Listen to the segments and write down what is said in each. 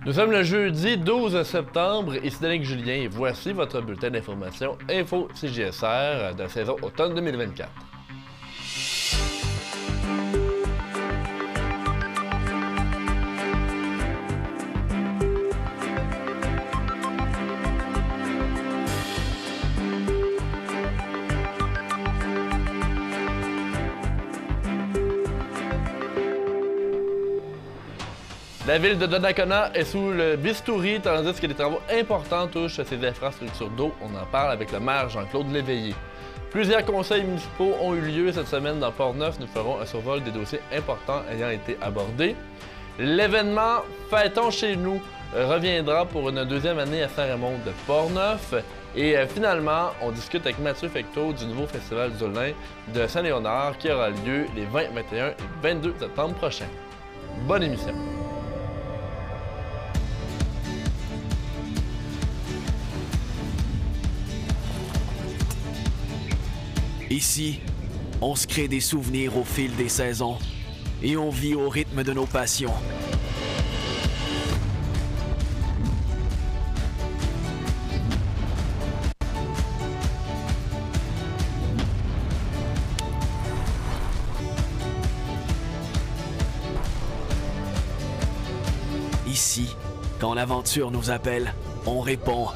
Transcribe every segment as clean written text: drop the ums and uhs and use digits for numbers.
Nous sommes le jeudi 12 septembre, ici Danick Julien et voici votre bulletin d'information Info CJSR de la saison automne 2024. La ville de Donnacona est sous le bistouri, tandis que des travaux importants touchent ses infrastructures d'eau. On en parle avec le maire Jean-Claude Léveillé. Plusieurs conseils municipaux ont eu lieu cette semaine dans Port-Neuf. Nous ferons un survol des dossiers importants ayant été abordés. L'événement Fêtons chez nous reviendra pour une deuxième année à Saint-Raymond de Port-Neuf. Et finalement, on discute avec Mathieu Fecteau du nouveau Festival du lin de Saint-Léonard qui aura lieu les 20, 21 et 22 septembre prochains. Bonne émission! Ici, on se crée des souvenirs au fil des saisons et on vit au rythme de nos passions. Ici, quand l'aventure nous appelle, on répond.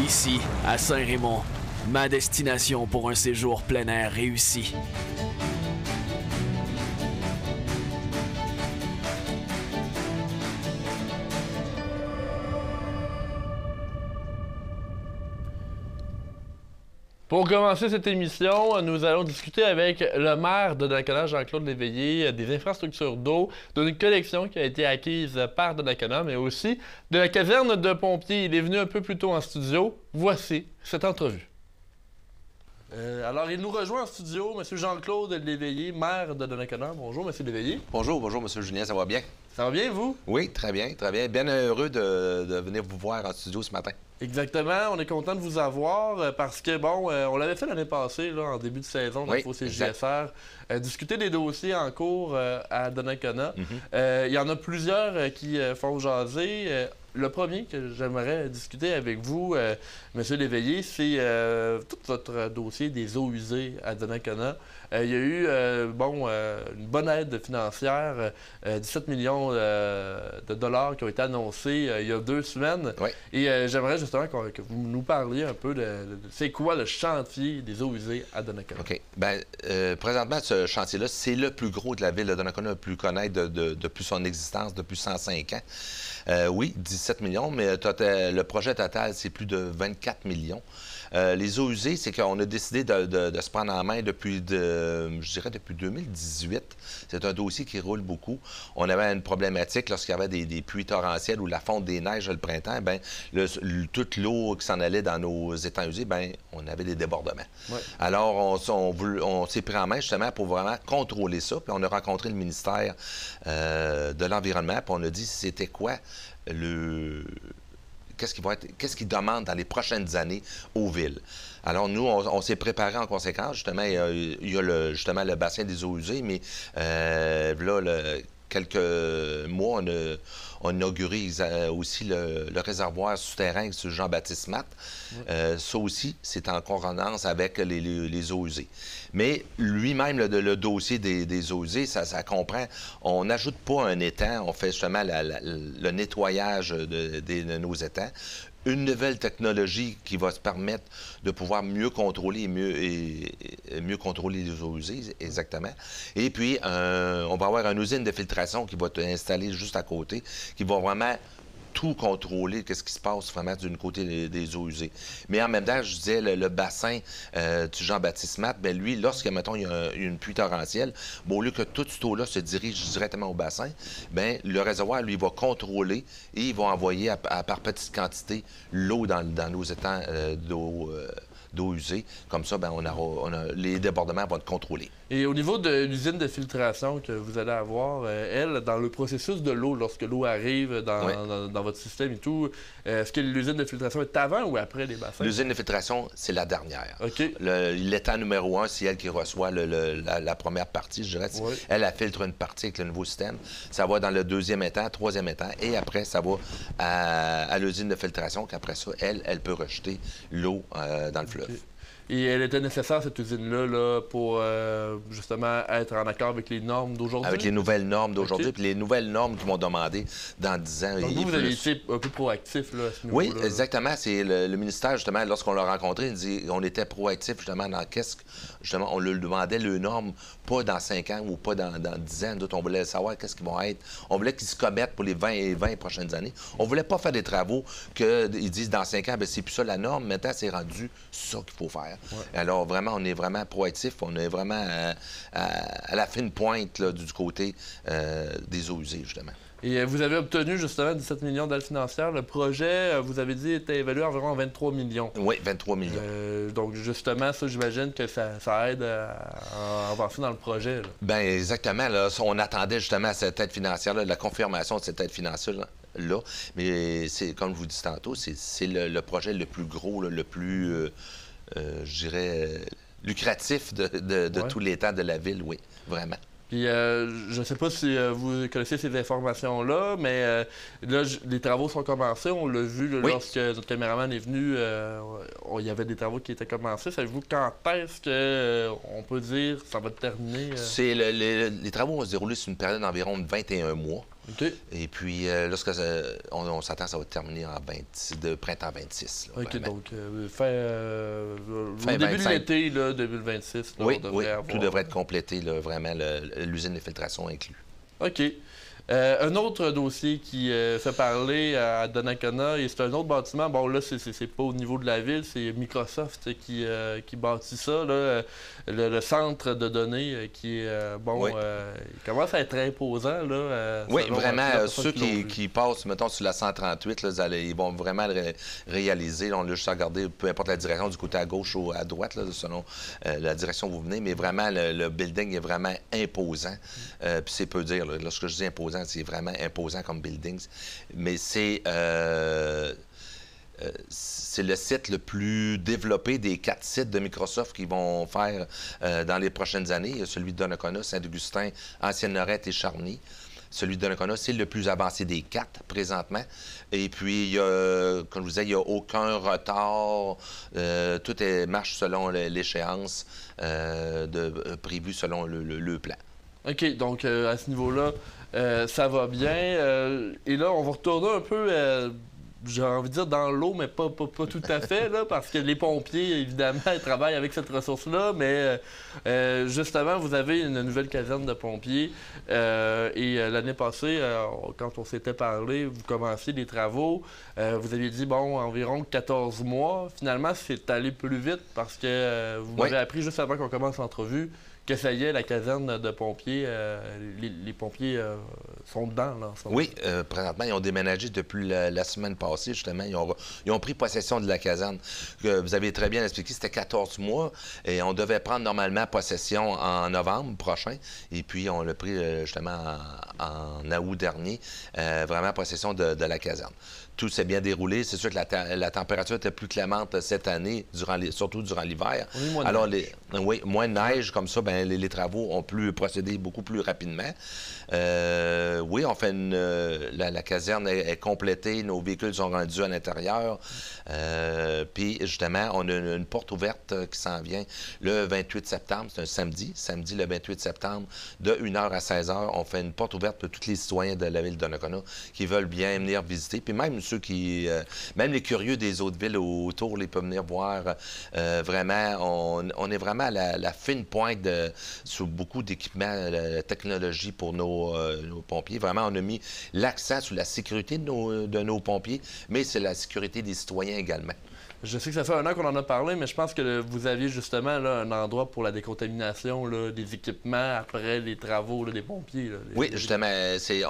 Ici, à Saint-Raymond, ma destination pour un séjour plein air réussi. Pour commencer cette émission, nous allons discuter avec le maire de Donnacona, Jean-Claude Léveillé, des infrastructures d'eau, d'une collection qui a été acquise par Donnacona, mais aussi de la caserne de pompiers. Il est venu un peu plus tôt en studio. Voici cette entrevue. Alors, il nous rejoint en studio, M. Jean-Claude Léveillé, maire de Donnacona. Bonjour, M. Léveillé. Bonjour, bonjour, M. Julien, ça va bien? Ça va bien, vous? Oui, très bien, très bien. Bien heureux de venir vous voir en studio ce matin. Exactement, on est content de vous avoir parce que, bon, on l'avait fait l'année passée, là, en début de saison, dans le CJSR, discuter des dossiers en cours à Donnacona. Il y en a plusieurs qui font jaser. Le premier que j'aimerais discuter avec vous, M. Léveillé, c'est tout votre dossier des eaux usées à Donnacona. Il y a eu une bonne aide financière, 17 millions de dollars qui ont été annoncés il y a 2 semaines. Oui. Et j'aimerais justement que vous nous parliez un peu de c'est quoi le chantier des eaux usées à Donnacona. OK. Bien, présentement, ce chantier-là, c'est le plus gros de la ville de Donnacona, le plus connaître depuis son existence, depuis 105 ans. Oui, 17 millions, mais le projet total, c'est plus de 24 millions. Les eaux usées, c'est qu'on a décidé de se prendre en main depuis 2018. C'est un dossier qui roule beaucoup. On avait une problématique lorsqu'il y avait des pluies torrentielles ou la fonte des neiges le printemps, bien, toute l'eau qui s'en allait dans nos étangs usés, bien, on avait des débordements. Ouais. Alors, on s'est pris en main justement pour vraiment contrôler ça. Puis on a rencontré le ministère de l'Environnement, puis on a dit c'était quoi qu'est-ce qu'ils demandent dans les prochaines années aux villes. Alors, nous, on s'est préparé en conséquence. Justement, il y a justement le bassin des eaux usées, mais quelques mois, on a inauguré aussi le réservoir souterrain sur Jean-Baptiste Matte. Ça aussi, c'est en concordance avec les eaux usées. Mais lui-même, le dossier des eaux usées, ça comprend, on n'ajoute pas un étang, on fait justement le nettoyage de nos étangs. Une nouvelle technologie qui va se permettre de pouvoir mieux contrôler mieux contrôler les eaux usées, exactement. Et puis, on va avoir une usine de filtration qui va être installée juste à côté, qui va vraiment tout contrôler, qu'est-ce qui se passe vraiment du côté des eaux usées. Mais en même temps, je disais, le bassin du Jean-Baptiste Matte, bien lui, lorsque, mettons, il y a une pluie torrentielle, bon, au lieu que toute cette eau-là se dirige directement au bassin, bien, le réservoir, lui, va contrôler et il va envoyer par petite quantité l'eau dans nos étangs d'eau d'eau usée. Comme ça, ben, les débordements vont être contrôlés. Et au niveau de l'usine de filtration que vous allez avoir, elle, dans le processus de l'eau, lorsque l'eau arrive dans votre système et tout, est-ce que l'usine de filtration est avant ou après les bassins? L'usine de filtration, c'est la dernière. OK. L'étang numéro 1, c'est elle qui reçoit la première partie, je dirais. Oui. Elle filtre une partie avec le nouveau système. Ça va dans le deuxième étang, troisième étang, et après, ça va à l'usine de filtration, qu'après ça, elle peut rejeter l'eau dans le fleuve. Okay. Et elle était nécessaire, cette usine-là, pour justement être en accord avec les normes d'aujourd'hui? Avec les nouvelles normes d'aujourd'hui, Okay. puis les nouvelles normes qui vont demander dans 10 ans. Donc vous avez été un peu proactif là, à ce niveau-là. Oui, exactement. C'est le ministère, justement, lorsqu'on l'a rencontré, il dit on était proactif, justement, dans justement, on lui demandait les normes, pas dans 5 ans ou pas dans 10 ans. D'autres, on voulait savoir qu'est-ce qu'ils vont être. On voulait qu'ils se commettent pour les 20 prochaines années. On voulait pas faire des travaux qu'ils disent dans 5 ans, bien, c'est plus ça la norme. Maintenant, c'est rendu ça qu'il faut faire. Ouais. Alors, vraiment, on est vraiment proactif. On est vraiment à la fine pointe là, du côté des eaux usées, justement. Et vous avez obtenu justement 17 millions d'aides financières. Le projet, vous avez dit, était évalué à environ 23 millions. Oui, 23 millions. Donc justement, ça, j'imagine que ça aide à avancer dans le projet. Bien, exactement. Là, on attendait justement cette aide financière-là, la confirmation de cette aide financière-là. Mais c'est, comme je vous dis tantôt, c'est le projet le plus gros, là, le plus, je dirais, lucratif de tous les temps de la ville, oui, vraiment. Puis, je ne sais pas si vous connaissez ces informations-là, mais là, les travaux sont commencés. On l'a vu là, lorsque notre caméraman est venu. Il y avait des travaux qui étaient commencés. Savez-vous quand est-ce qu'on peut dire que ça va terminer? Les travaux vont se dérouler sur une période d'environ 21 mois. Okay. Et puis, lorsque on s'attend, ça va terminer de printemps 26. Là, OK, vraiment. donc au début de l'été, 2026, là, oui, on devrait avoir... tout devrait être complété, là, vraiment, l'usine de filtration inclus. OK. Un autre dossier qui fait parler à Donnacona, et c'est un autre bâtiment. Bon, là, c'est pas au niveau de la ville, c'est Microsoft qui bâtit ça, là, le centre de données qui est, il commence à être imposant. Là, oui, vraiment, ceux qui passent, mettons, sur la 138, là, ils vont vraiment le réaliser. Là, on l'a juste regardé, peu importe la direction, du côté à gauche ou à droite, là, selon la direction où vous venez, mais vraiment, le building est vraiment imposant. Puis c'est peu dire, là, lorsque je dis imposant, c'est vraiment imposant comme buildings. Mais c'est le site le plus développé des 4 sites de Microsoft qu'ils vont faire dans les prochaines années. Il y a celui de Donnacona, Saint-Augustin, Ancienne-Lorette et Charny. Celui de Donnacona, c'est le plus avancé des 4 présentement. Et puis, comme je vous disais, il n'y a aucun retard. Tout marche selon l'échéance prévue selon le plan. OK, donc à ce niveau-là, ça va bien. Et là, on va retourner un peu, j'ai envie de dire dans l'eau, mais pas tout à fait, là, parce que les pompiers, évidemment, ils travaillent avec cette ressource-là, mais justement, vous avez une nouvelle caserne de pompiers. Et l'année passée, quand on s'était parlé, vous commenciez les travaux, vous aviez dit, bon, environ 14 mois. Finalement, c'est allé plus vite parce que vous m'avez appris juste avant qu'on commence l'entrevue que ça y est, la caserne de pompiers, les pompiers sont dedans, là, en ce moment. Oui, présentement, ils ont déménagé depuis la semaine passée, justement. Ils ont pris possession de la caserne. Vous avez très bien expliqué, c'était 14 mois et on devait prendre normalement possession en novembre prochain. Et puis, on l'a pris justement en août dernier, vraiment possession de la caserne. Tout s'est bien déroulé. C'est sûr que la température était plus clémente cette année, surtout durant l'hiver. Alors, moins de neige, comme ça, ben, les travaux ont pu procéder beaucoup plus rapidement. Oui, on fait la caserne est complétée, nos véhicules sont rendus à l'intérieur. Puis, justement, on a une porte ouverte qui s'en vient le 28 septembre. C'est un samedi. Samedi, le 28 septembre, de 1h à 16h, on fait une porte ouverte pour tous les citoyens de la ville de Donnacona qui veulent bien venir visiter. Puis même ceux même les curieux des autres villes autour, ils peuvent venir voir. Vraiment, on est vraiment à la fine pointe sur beaucoup d'équipements, la technologie pour nos pompiers. Vraiment, on a mis l'accent sur la sécurité de nos pompiers, mais c'est la sécurité des citoyens également. Je sais que ça fait 1 an qu'on en a parlé, mais je pense que vous aviez justement là, un endroit pour la décontamination là, des équipements après les travaux là, des pompiers. Là, Oui, justement,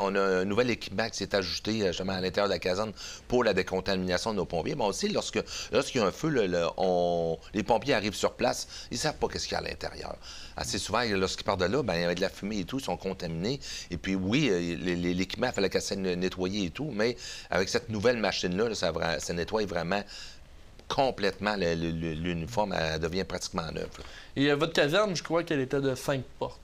on a un nouvel équipement qui s'est ajouté justement à l'intérieur de la caserne pour la décontamination de nos pompiers. Mais aussi, lorsqu'il y a un feu, les pompiers arrivent sur place, ils ne savent pas ce qu'il y a à l'intérieur. Assez souvent, lorsqu'ils partent de là, bien, avec de la fumée et tout, ils sont contaminés. Et puis oui, l'équipement, il fallait qu'elle soit nettoyé et tout, mais avec cette nouvelle machine-là, ça nettoie vraiment complètement l'uniforme, elle devient pratiquement neuve. Et votre caserne, je crois qu'elle était de 5 portes.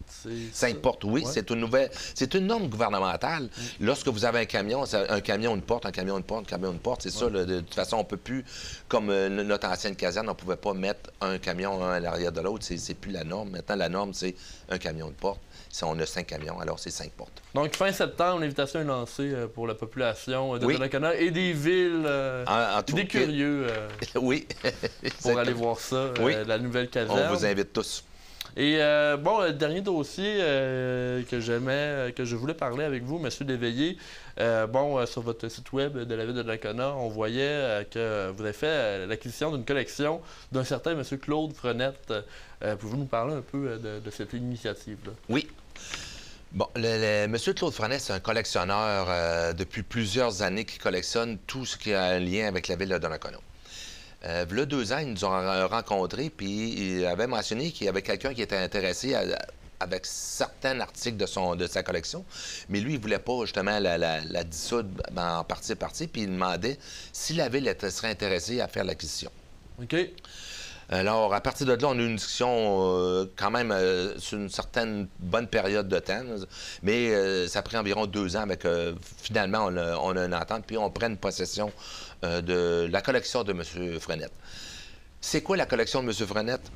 5 portes, oui. Ouais. C'est une norme gouvernementale. Lorsque vous avez un camion, une porte, un camion, une porte, un camion, une porte, c'est ça. Là, de toute façon, on ne peut plus, comme notre ancienne caserne, on ne pouvait pas mettre un camion un à l'arrière de l'autre. C'est plus la norme. Maintenant, la norme, c'est un camion, une porte. Si on a 5 camions, alors c'est 5 portes. Donc, fin septembre, l'invitation est lancée pour la population de Donnacona et des villes, des curieux, oui. pour aller voir ça, la nouvelle caserne. On vous invite tous. Et le dernier dossier que je voulais parler avec vous, M. Léveillé, sur votre site web de la ville de Donnacona, on voyait que vous avez fait l'acquisition d'une collection d'un certain M. Claude Frenette. Pouvez-vous nous parler un peu de cette initiative-là? Oui. Bon, M. Claude Frenette, c'est un collectionneur depuis plusieurs années qui collectionne tout ce qui a un lien avec la ville de Donnacona. Il y a 2 ans, ils nous ont rencontrés, puis il avait mentionné qu'il y avait quelqu'un qui était intéressé avec certains articles de sa collection, mais lui, il ne voulait pas justement la dissoudre en partie, puis il demandait si la ville serait intéressée à faire l'acquisition. OK. Alors, à partir de là, on a eu une discussion quand même sur une certaine bonne période de temps, mais ça a pris environ 2 ans avec, finalement, on a une entente, puis on prenne possession de la collection de M. Frenette. C'est quoi la collection de M. Frenette?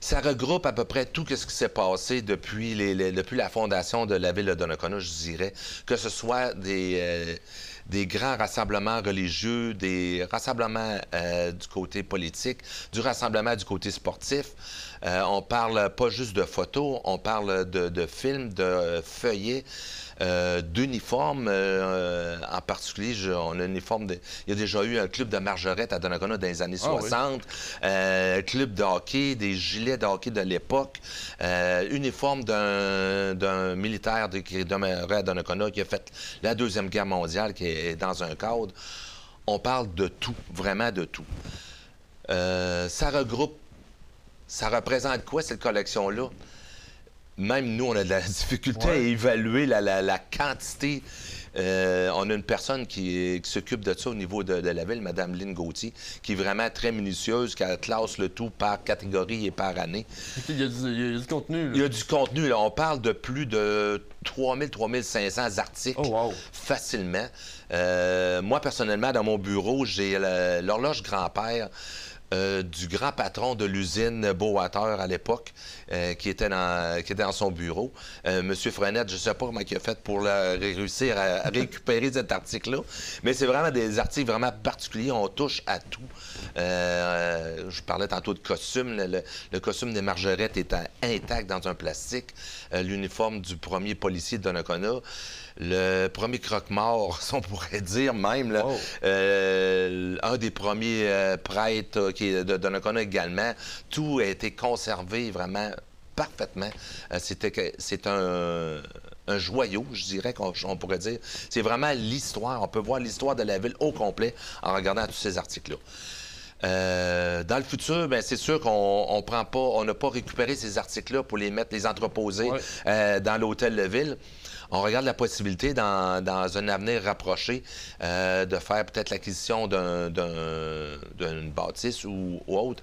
Ça regroupe à peu près tout ce qui s'est passé depuis la fondation de la ville de Donnacona, je dirais, que ce soit des grands rassemblements religieux, des rassemblements du côté politique, du rassemblement du côté sportif. On parle pas juste de photos, on parle de films, de feuillets, d'uniformes. En particulier, on a un uniforme il y a déjà eu un club de margerette à Donnacona dans les années 60, club de hockey, des gilets de hockey de l'époque, uniforme d'un militaire qui demeurait à Donnacona, qui a fait la Deuxième Guerre mondiale, qui est dans un cadre. On parle de tout, vraiment de tout. Ça représente quoi, cette collection-là? Même nous, on a de la difficulté à évaluer la quantité. On a une personne qui s'occupe de ça au niveau de la ville, Mme Lynn Gauthier, qui est vraiment très minutieuse, qui classe le tout par catégorie et par année. Il y a du contenu. Là. Il y a du contenu. Là. On parle de plus de 3 500 articles facilement. Moi, personnellement, dans mon bureau, j'ai l'horloge grand-père du grand patron de l'usine Beauwater à l'époque, qui était dans son bureau. Monsieur Frenette, je ne sais pas comment il a fait pour réussir à récupérer cet article-là, mais c'est vraiment des articles vraiment particuliers. On touche à tout. Je parlais tantôt de costume. Le costume des margerettes est intact dans un plastique. L'uniforme du premier policier de Donnacona. Le premier croque-mort, si on pourrait dire même, là, un des premiers prêtres qui est de Donnacona également, tout a été conservé vraiment parfaitement. C'est un joyau, je dirais qu'on pourrait dire. C'est vraiment l'histoire. On peut voir l'histoire de la ville au complet en regardant tous ces articles-là. Dans le futur, bien, c'est sûr qu'on n'a pas récupéré ces articles-là pour les entreposer dans l'hôtel de ville. On regarde la possibilité, dans un avenir rapproché, de faire peut-être l'acquisition d'une bâtisse ou autre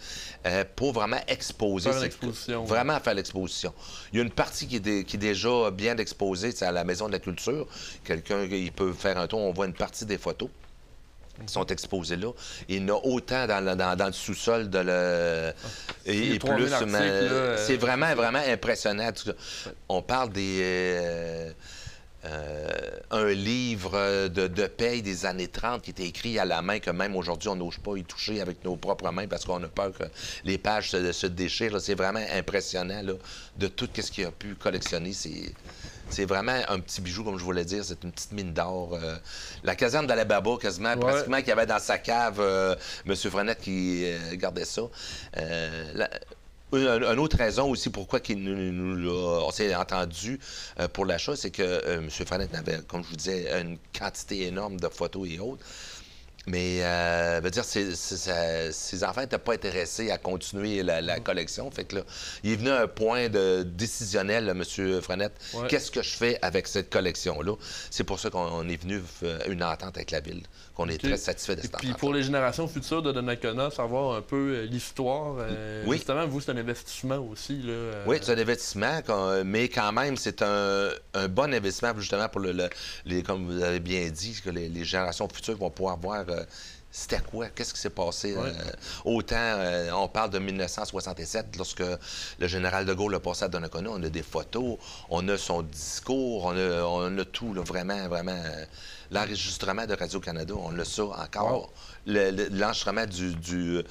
pour vraiment exposer. Faire l'exposition. Vraiment faire l'exposition. Il y a une partie qui est déjà bien exposée, c'est à la Maison de la Culture. Quelqu'un, il peut faire un tour, on voit une partie des photos qui sont exposés là. Il y en a autant dans le sous-sol et plus. C'est vraiment, vraiment impressionnant. On parle un livre de paye des années 30 qui était écrit à la main, que même aujourd'hui, on n'ose pas y toucher avec nos propres mains parce qu'on a peur que les pages se déchirent. C'est vraiment impressionnant là, de tout ce qu'il a pu collectionner. C'est vraiment un petit bijou, comme je voulais dire. C'est une petite mine d'or. La caserne d'Alababa, quasiment, pratiquement, qu'il y avait dans sa cave, M. Frenette qui gardait ça. Une autre raison aussi pourquoi on s'est entendu pour l'achat, c'est que M. Frenette avait, comme je vous disais, une quantité énorme de photos et autres. Mais, veut dire, ses enfants n'étaient pas intéressés à continuer la collection. Fait que là, il est venu à un point décisionnel, là, M. Frenette. Ouais. Qu'est-ce que je fais avec cette collection-là? C'est pour ça qu'on est venu à une entente avec la Ville, qu'on est très satisfait de cette entente. Puis pour les générations futures de Donnacona, savoir un peu l'histoire. Oui. Justement, vous, c'est un investissement aussi. Là, Oui, c'est un investissement, mais quand même, c'est un bon investissement, justement, pour comme vous avez bien dit, que les générations futures vont pouvoir voir c'était quoi? Qu'est-ce qui s'est passé? Ouais. Autant, on parle de 1967, lorsque le général de Gaulle a passé à Donnacona, on a des photos, on a son discours, on a tout, là, vraiment, vraiment. L'enregistrement de Radio-Canada, on a ça encore. Wow. L'enregistrement du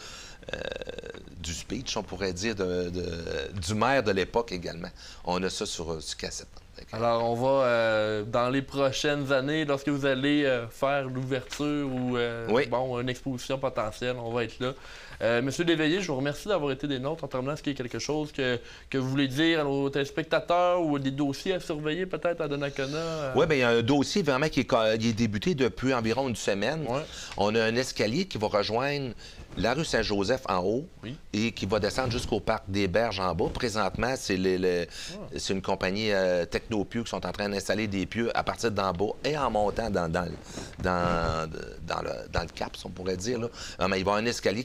speech, on pourrait dire, du maire de l'époque également. On a ça sur cassette. Alors, on va, dans les prochaines années, lorsque vous allez faire l'ouverture ou une exposition potentielle, on va être là. Monsieur Léveillé, je vous remercie d'avoir été des nôtres. En terminant, est-ce qu'il y a quelque chose que vous voulez dire à nos téléspectateurs ou des dossiers à surveiller peut-être à Donnacona? Oui, bien, il y a un dossier vraiment qui est débuté depuis environ une semaine. Ouais. On a un escalier qui va rejoindre la rue Saint-Joseph en haut et qui va descendre jusqu'au parc des Berges en bas. Présentement, c'est une compagnie Technopieux qui sont en train d'installer des pieux à partir d'en bas et en montant dans le cap, on pourrait dire. Là. Mais il va y avoir un escalier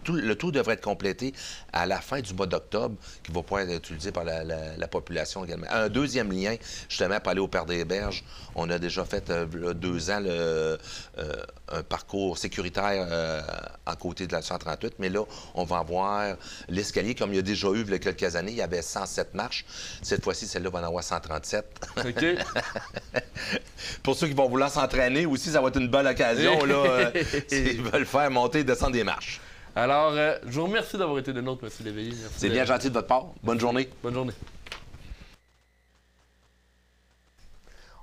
le tout devrait être complété à la fin du mois d'octobre, qui va pouvoir être utilisé par la population également. Un deuxième lien, justement, pour aller au parc des Berges. On a déjà fait 2 ans un parcours sécuritaire à côté de la 138, mais là, on va avoir l'escalier, comme il y a déjà eu il y a quelques années, il y avait 107 marches. Cette fois-ci, celle-là va en avoir 137. OK. Pour ceux qui vont vouloir s'entraîner aussi, ça va être une bonne occasion, là, s'ils veulent faire monter et descendre des marches. Alors, je vous remercie d'avoir été de nôtre, M. Léveillé. C'est bien gentil de votre part. Bonne journée. Bonne journée.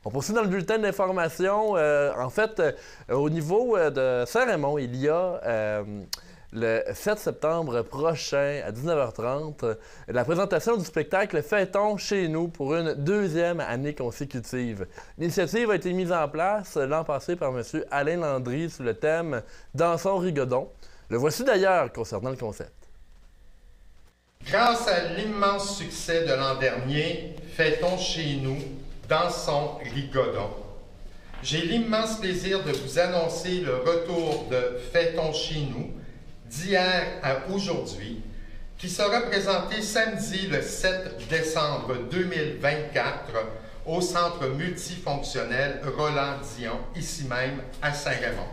On poursuit dans le bulletin d'information. En fait, au niveau de Saint-Raymond, il y a le 7 septembre prochain à 19h30 la présentation du spectacle Fêtons chez nous pour une 2e année consécutive. L'initiative a été mise en place l'an passé par M. Alain Landry sous le thème « Dansons Rigodon ». Le voici d'ailleurs concernant le concept. Grâce à l'immense succès de l'an dernier, Fêtons chez nous, Dansons Rigodon. J'ai l'immense plaisir de vous annoncer le retour de Fêtons chez nous, d'hier à aujourd'hui, qui sera présenté samedi le 7 décembre 2024 au Centre multifonctionnel Roland-Dion, ici même à Saint-Raymond.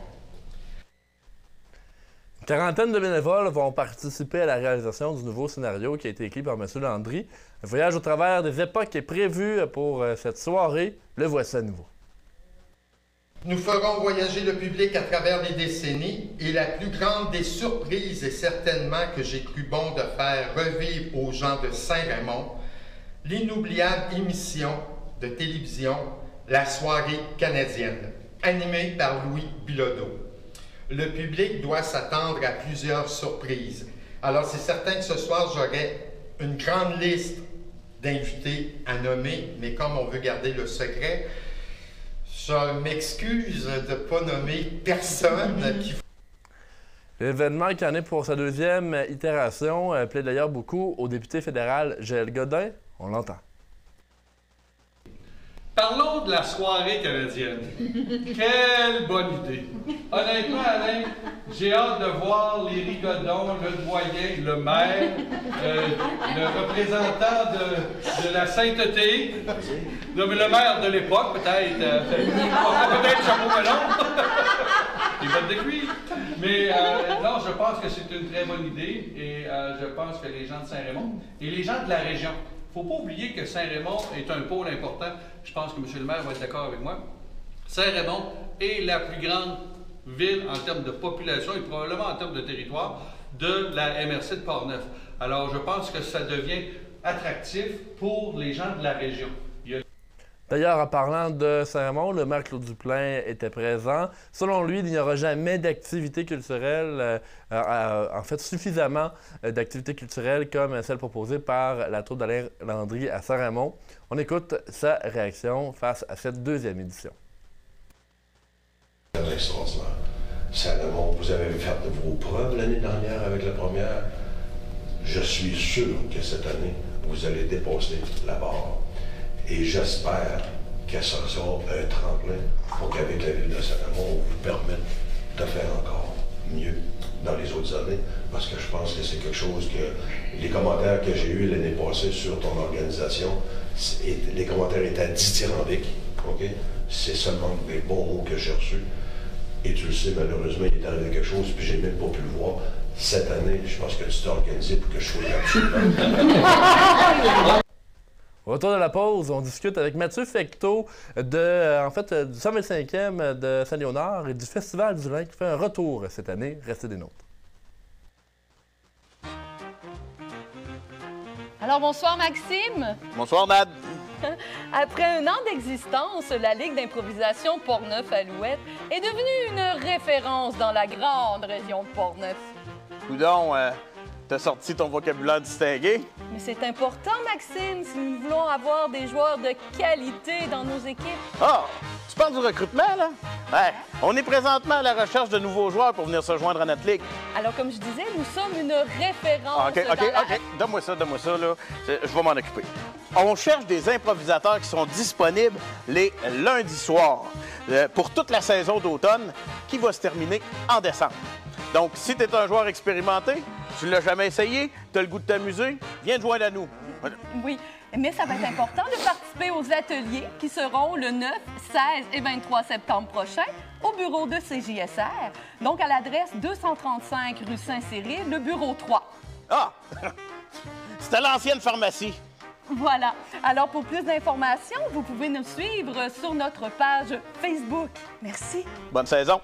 Une quarantaine de bénévoles vont participer à la réalisation du nouveau scénario qui a été écrit par M. Landry. Un voyage au travers des époques est prévu pour cette soirée. Le voici à nouveau. Nous ferons voyager le public à travers les décennies et la plus grande des surprises est certainement que j'ai cru bon de faire revivre aux gens de Saint-Raymond l'inoubliable émission de télévision La soirée canadienne, animée par Louis Bilodeau. Le public doit s'attendre à plusieurs surprises. Alors, c'est certain que ce soir, j'aurai une grande liste d'invités à nommer, mais comme on veut garder le secret, je m'excuse de ne pas nommer personne qui... L'événement qui en est pour sa 2e itération plaît d'ailleurs beaucoup au député fédéral Joël Godin. On l'entend. Parlons de la soirée canadienne. Quelle bonne idée! Honnêtement, Alain, j'ai hâte de voir les rigodons, le doyen, le maire, le représentant de la sainteté, le maire de l'époque, peut-être. Peut-être chapeau melon. Les bottes de cuir. Mais non, je pense que c'est une très bonne idée et je pense que les gens de Saint-Raymond et les gens de la région, faut pas oublier que Saint-Raymond est un pôle important. Je pense que M. le maire va être d'accord avec moi. Saint-Raymond est la plus grande ville en termes de population et probablement en termes de territoire de la MRC de Portneuf. Alors, je pense que ça devient attractif pour les gens de la région. D'ailleurs, en parlant de Saint-Raymond, le maire Claude Duplain était présent. Selon lui, il n'y aura jamais d'activité culturelle, en fait suffisamment d'activités culturelles comme celle proposée par la troupe d'Alain Landry à Saint-Raymond. On écoute sa réaction face à cette deuxième édition. C'est extraordinaire. Saint-Raymond, vous avez fait vos preuves l'année dernière avec la première. Je suis sûr que cette année, vous allez dépasser la barre. Et j'espère que ça sera un tremplin pour qu'avec la ville de Saint-Raymond, on vous permette de faire encore mieux dans les autres années, parce que je pense que c'est quelque chose que les commentaires que j'ai eus l'année passée sur ton organisation, les commentaires étaient dithyrambiques, OK? C'est seulement des bons mots que j'ai reçus. Et tu le sais, malheureusement, il est arrivé quelque chose, puis j'ai même pas pu le voir. Cette année, je pense que tu t'es organisé pour que je sois absolument. Au retour de la pause, on discute avec Mathieu Fecteau du 125e de Saint-Léonard et du Festival du Lin qui fait un retour cette année. Restez des nôtres. Alors, bonsoir Maxime. Bonsoir, Nad. Après un an d'existence, la Ligue d'improvisation Portneuf-Alouette est devenue une référence dans la grande région de Portneuf. Coudon, t'as sorti ton vocabulaire distingué? Mais c'est important, Maxime, si nous voulons avoir des joueurs de qualité dans nos équipes. Ah, tu parles du recrutement, là? Ouais, on est présentement à la recherche de nouveaux joueurs pour venir se joindre à notre ligue. Alors, comme je disais, nous sommes une référence. Ah, OK. Donne-moi ça, là. Je vais m'en occuper. On cherche des improvisateurs qui sont disponibles les lundis soirs pour toute la saison d'automne qui va se terminer en décembre. Donc, si tu es un joueur expérimenté, tu ne l'as jamais essayé, tu as le goût de t'amuser, viens te joindre à nous. Oui, mais ça va être important de participer aux ateliers qui seront le 9, 16 et 23 septembre prochain au bureau de CJSR, donc à l'adresse 235 rue Saint-Cyril, le bureau 3. Ah! C'est à l'ancienne pharmacie. Voilà. Alors, pour plus d'informations, vous pouvez nous suivre sur notre page Facebook. Merci. Bonne saison.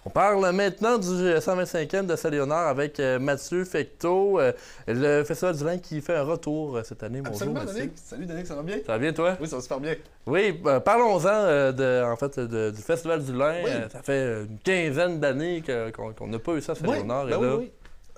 On parle maintenant du 125e de Saint-Léonard avec Mathieu Fecteau, le Festival du Lin qui fait un retour cette année. Bonjour, Absolument, Mathieu. Danick. Salut, Danick, ça va bien? Ça va bien, toi? Oui, ça va super bien. Oui, parlons-en du Festival du Lin. Oui. Ça fait une quinzaine d'années qu'on n'a pas eu ça à Saint-Léonard. Oui.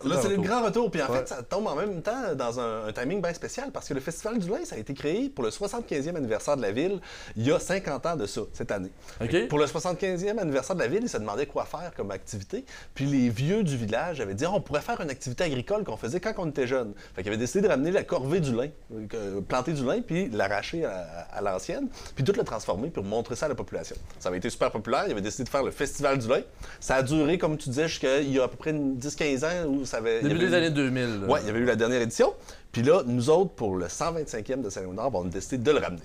Là, c'est le grand retour. Puis en Ouais. fait, ça tombe en même temps dans un timing bien spécial parce que le Festival du Lin, ça a été créé pour le 75e anniversaire de la ville il y a 50 ans de ça, cette année. OK. Pour le 75e anniversaire de la ville, ils se demandaient quoi faire comme activité. Puis les vieux du village avaient dit on pourrait faire une activité agricole qu'on faisait quand on était jeune. Fait qu'ils avaient décidé de ramener la corvée du lin, planter du lin, puis l'arracher à l'ancienne, puis tout le transformer pour montrer ça à la population. Ça avait été super populaire. Ils avaient décidé de faire le Festival du Lin. Ça a duré, comme tu disais, jusqu'il y a à peu près 10-15 ans où ça avait. Début des années 2000. Oui, il y avait eu la dernière édition. Puis là, nous autres, pour le 125e de Saint-Léonard, on a décidé de le ramener.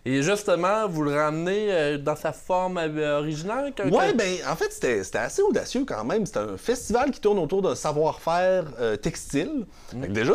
Et justement, vous le ramenez dans sa forme originale? Oui, bien, en fait, c'était assez audacieux quand même. C'est un festival qui tourne autour d'un savoir-faire textile. Fait que déjà,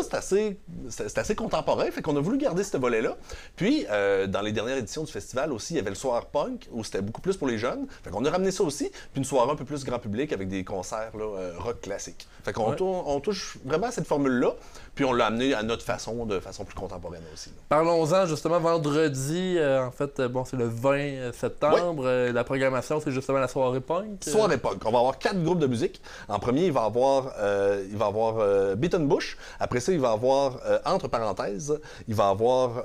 c'est assez contemporain. Fait qu'on a voulu garder ce volet-là. Puis, dans les dernières éditions du festival aussi, il y avait le soir punk, où c'était beaucoup plus pour les jeunes. Fait qu'on a ramené ça aussi. Puis une soirée un peu plus grand public avec des concerts là, rock classique. Fait qu'on on touche vraiment à cette formule-là. Puis on l'a amené à notre façon, de façon plus contemporaine aussi. Là. Parlons-en justement vendredi. En fait, c'est le 20 septembre. Ouais. La programmation, c'est justement la soirée punk. Soirée punk. On va avoir 4 groupes de musique. En premier, il va avoir Beaten Bush. Après ça, il va avoir, entre parenthèses, il va avoir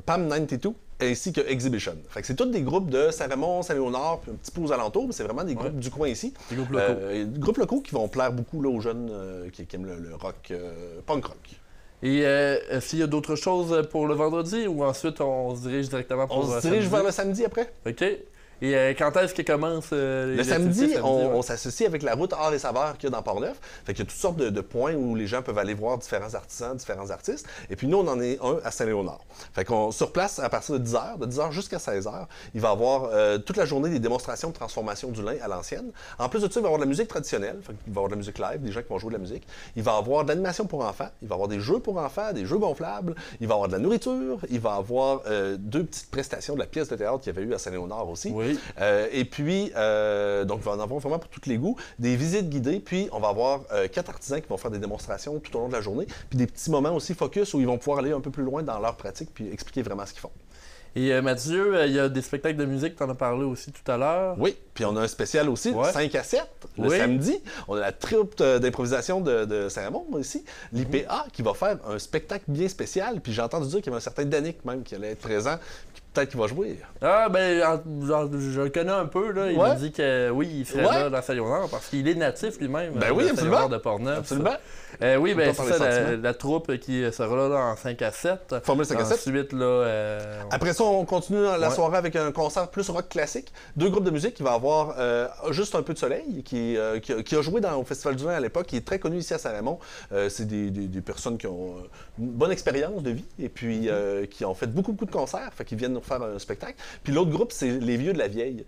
Pam 92. Ainsi que Exhibition. Fait que c'est tous des groupes de Saint-Raymond, Saint-Léonard, puis un petit peu aux alentours, mais c'est vraiment des groupes du coin ici. Des groupes locaux. Des groupes locaux qui vont plaire beaucoup là, aux jeunes qui aiment le rock, punk rock. Et s'il y a d'autres choses pour le vendredi ou ensuite on se dirige directement pour On se dirige samedi? vers le samedi après? OK. Et quand est-ce que commence Le samedi, on s'associe avec la route Art et Saveurs qu'il y a dans Port-Neuf. Fait qu'il y a toutes sortes de points où les gens peuvent aller voir différents artisans, différents artistes. Et puis nous, on en est un à Saint-Léonard. Fait qu'on sur place à partir de 10h jusqu'à 16h, il va y avoir toute la journée des démonstrations de transformation du lin à l'ancienne. En plus de ça, il va y avoir de la musique traditionnelle. Fait qu'il va y avoir de la musique live, des gens qui vont jouer de la musique. Il va y avoir de l'animation pour enfants. Il va y avoir des jeux pour enfants, des jeux gonflables. Il va y avoir de la nourriture. Il va y avoir 2 petites prestations de la pièce de théâtre qu'il y avait eu à Saint-Léonard aussi. Oui. Et puis, donc, il va en avoir vraiment pour tous les goûts. Des visites guidées, puis on va avoir 4 artisans qui vont faire des démonstrations tout au long de la journée, puis des petits moments aussi focus où ils vont pouvoir aller un peu plus loin dans leur pratique, puis expliquer vraiment ce qu'ils font. Et Mathieu, il y a des spectacles de musique, tu en as parlé aussi tout à l'heure. Oui, puis on a un spécial aussi, 5 à 7, le Oui. samedi. On a la troupe d'improvisation de Saint-Raymond ici, l'IPA, qui va faire un spectacle bien spécial. Puis j'ai entendu dire qu'il y avait un certain Danick même qui allait être présent, puis peut-être qu'il va jouer. Ah, ben, je le connais un peu, là. Il m'a dit que oui, il serait là dans Saint-Léonard parce qu'il est natif lui-même. Ben oui, de absolument. Saint-Léonard de Portneuf. Absolument. Oui, ben pas c'est parler ça, sentiments. la troupe qui sera là en 5 à 7. Formule 5 à 7. Ensuite, là... Après ça, on continue la soirée avec un concert plus rock classique. 2 groupes de musique qui va avoir Juste un peu de soleil, qui a joué au Festival du Vin à l'époque, qui est très connu ici à Saint-Raymond. C'est des personnes qui ont une bonne expérience de vie et puis qui ont fait beaucoup de concerts, fait qu'ils viennent nous faire un spectacle. Puis l'autre groupe, c'est Les Vieux de la Vieille,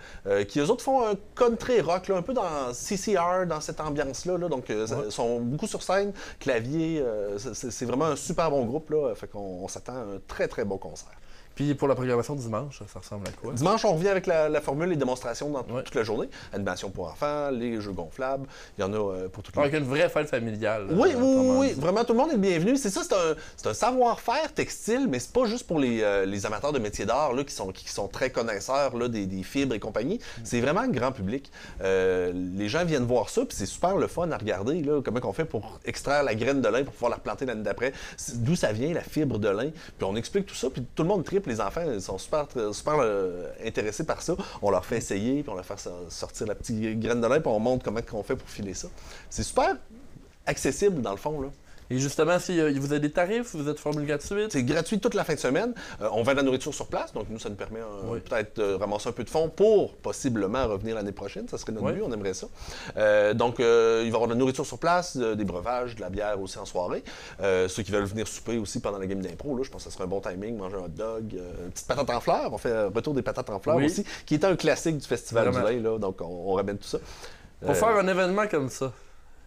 qui eux autres font un country rock, là, un peu dans CCR, dans cette ambiance-là. Là, donc, ils sont beaucoup sur scène, clavier. C'est vraiment un super bon groupe, là. Fait qu'on s'attend à un très, très bon concert. Puis pour la programmation dimanche, ça ressemble à quoi? Dimanche, on revient avec la formule, les démonstrations dans toute la journée. Animation pour enfants, les jeux gonflables, il y en a pour toutes les... Avec une vraie fête familiale. Oui, vraiment, tout le monde est le bienvenu. C'est ça, c'est un savoir-faire textile, mais c'est pas juste pour les amateurs de métiers d'art là, qui sont très connaisseurs là, des fibres et compagnie. C'est vraiment le grand public. Les gens viennent voir ça, puis c'est super le fun à regarder, là, comment on fait pour extraire la graine de lin pour pouvoir la replanter l'année d'après. D'où ça vient, la fibre de lin. Puis on explique tout ça, puis tout le monde tripe. Les enfants ils sont super intéressés par ça. On leur fait essayer, puis on leur fait sortir la petite graine de lin, puis on montre comment on fait pour filer ça. C'est super accessible, dans le fond, là. Et justement, si vous avez des tarifs, vous êtes formule gratuite? C'est gratuit toute la fin de semaine. On vend de la nourriture sur place, donc nous, ça nous permet peut-être de ramasser un peu de fonds pour possiblement revenir l'année prochaine. Ça serait notre but, on aimerait ça. Donc, il va y avoir de la nourriture sur place, des breuvages, de la bière aussi en soirée. Ceux qui veulent venir souper aussi pendant la game d'impro, là, je pense que ça serait un bon timing, manger un hot dog, une petite patate en fleurs. On fait retour des patates en fleurs aussi, qui est un classique du Festival du Lin, là, donc on ramène tout ça. Pour faire un événement comme ça,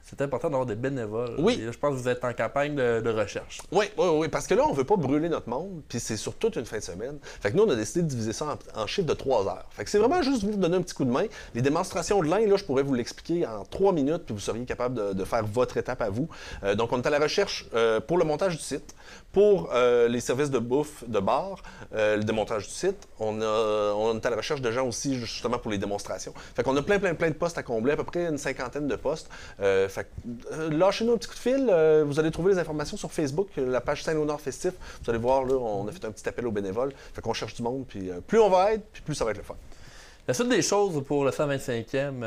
c'est important d'avoir des bénévoles. Oui. Et là, je pense que vous êtes en campagne de recherche. Oui, parce que là, on veut pas brûler notre monde, puis c'est sur toute une fin de semaine. Fait que nous, on a décidé de diviser ça en chiffres de 3 heures. Fait que c'est vraiment juste vous donner un petit coup de main. Les démonstrations de lin, là, je pourrais vous l'expliquer en 3 minutes, puis vous seriez capable de faire votre étape à vous. Donc, on est à la recherche pour le montage du site, pour les services de bouffe de bar, le démontage du site. On est à la recherche de gens aussi, justement, pour les démonstrations. Fait qu'on a plein de postes à combler, à peu près une 50aine de postes. Fait que, lâchez-nous un petit coup de fil. Vous allez trouver les informations sur Facebook, la page Saint-Léonard Festif. Vous allez voir, là, on a fait un petit appel aux bénévoles. Fait qu'on cherche du monde, puis plus on va être, puis plus ça va être le fun. La suite des choses pour le 125e...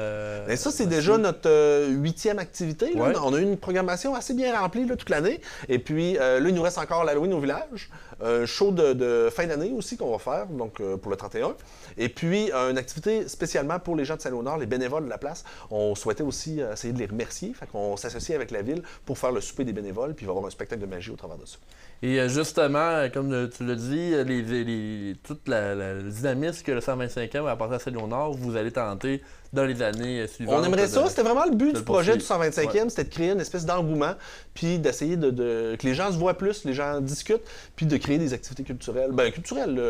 Et ça, c'est déjà notre 8e activité. Là. On a eu une programmation assez bien remplie là, toute l'année. Et puis, là, il nous reste encore l'Halloween au village. Un show de fin d'année aussi qu'on va faire, donc pour le 31. Et puis, une activité spécialement pour les gens de Saint-Léonard, les bénévoles de la place. On souhaitait aussi essayer de les remercier. Fait qu'on s'associe avec la ville pour faire le souper des bénévoles, puis il va y avoir un spectacle de magie au travers de ça. Et justement, comme tu l'as dit, toute la dynamisme que le 125e va apporter à Saint-Léonard, vous allez tenter dans les années suivantes. On aimerait ça. C'était vraiment le but du projet du 125e, Ouais. c'était de créer une espèce d'engouement, puis d'essayer que les gens se voient plus, les gens discutent, puis de créer des activités culturelles. Ben, culturelles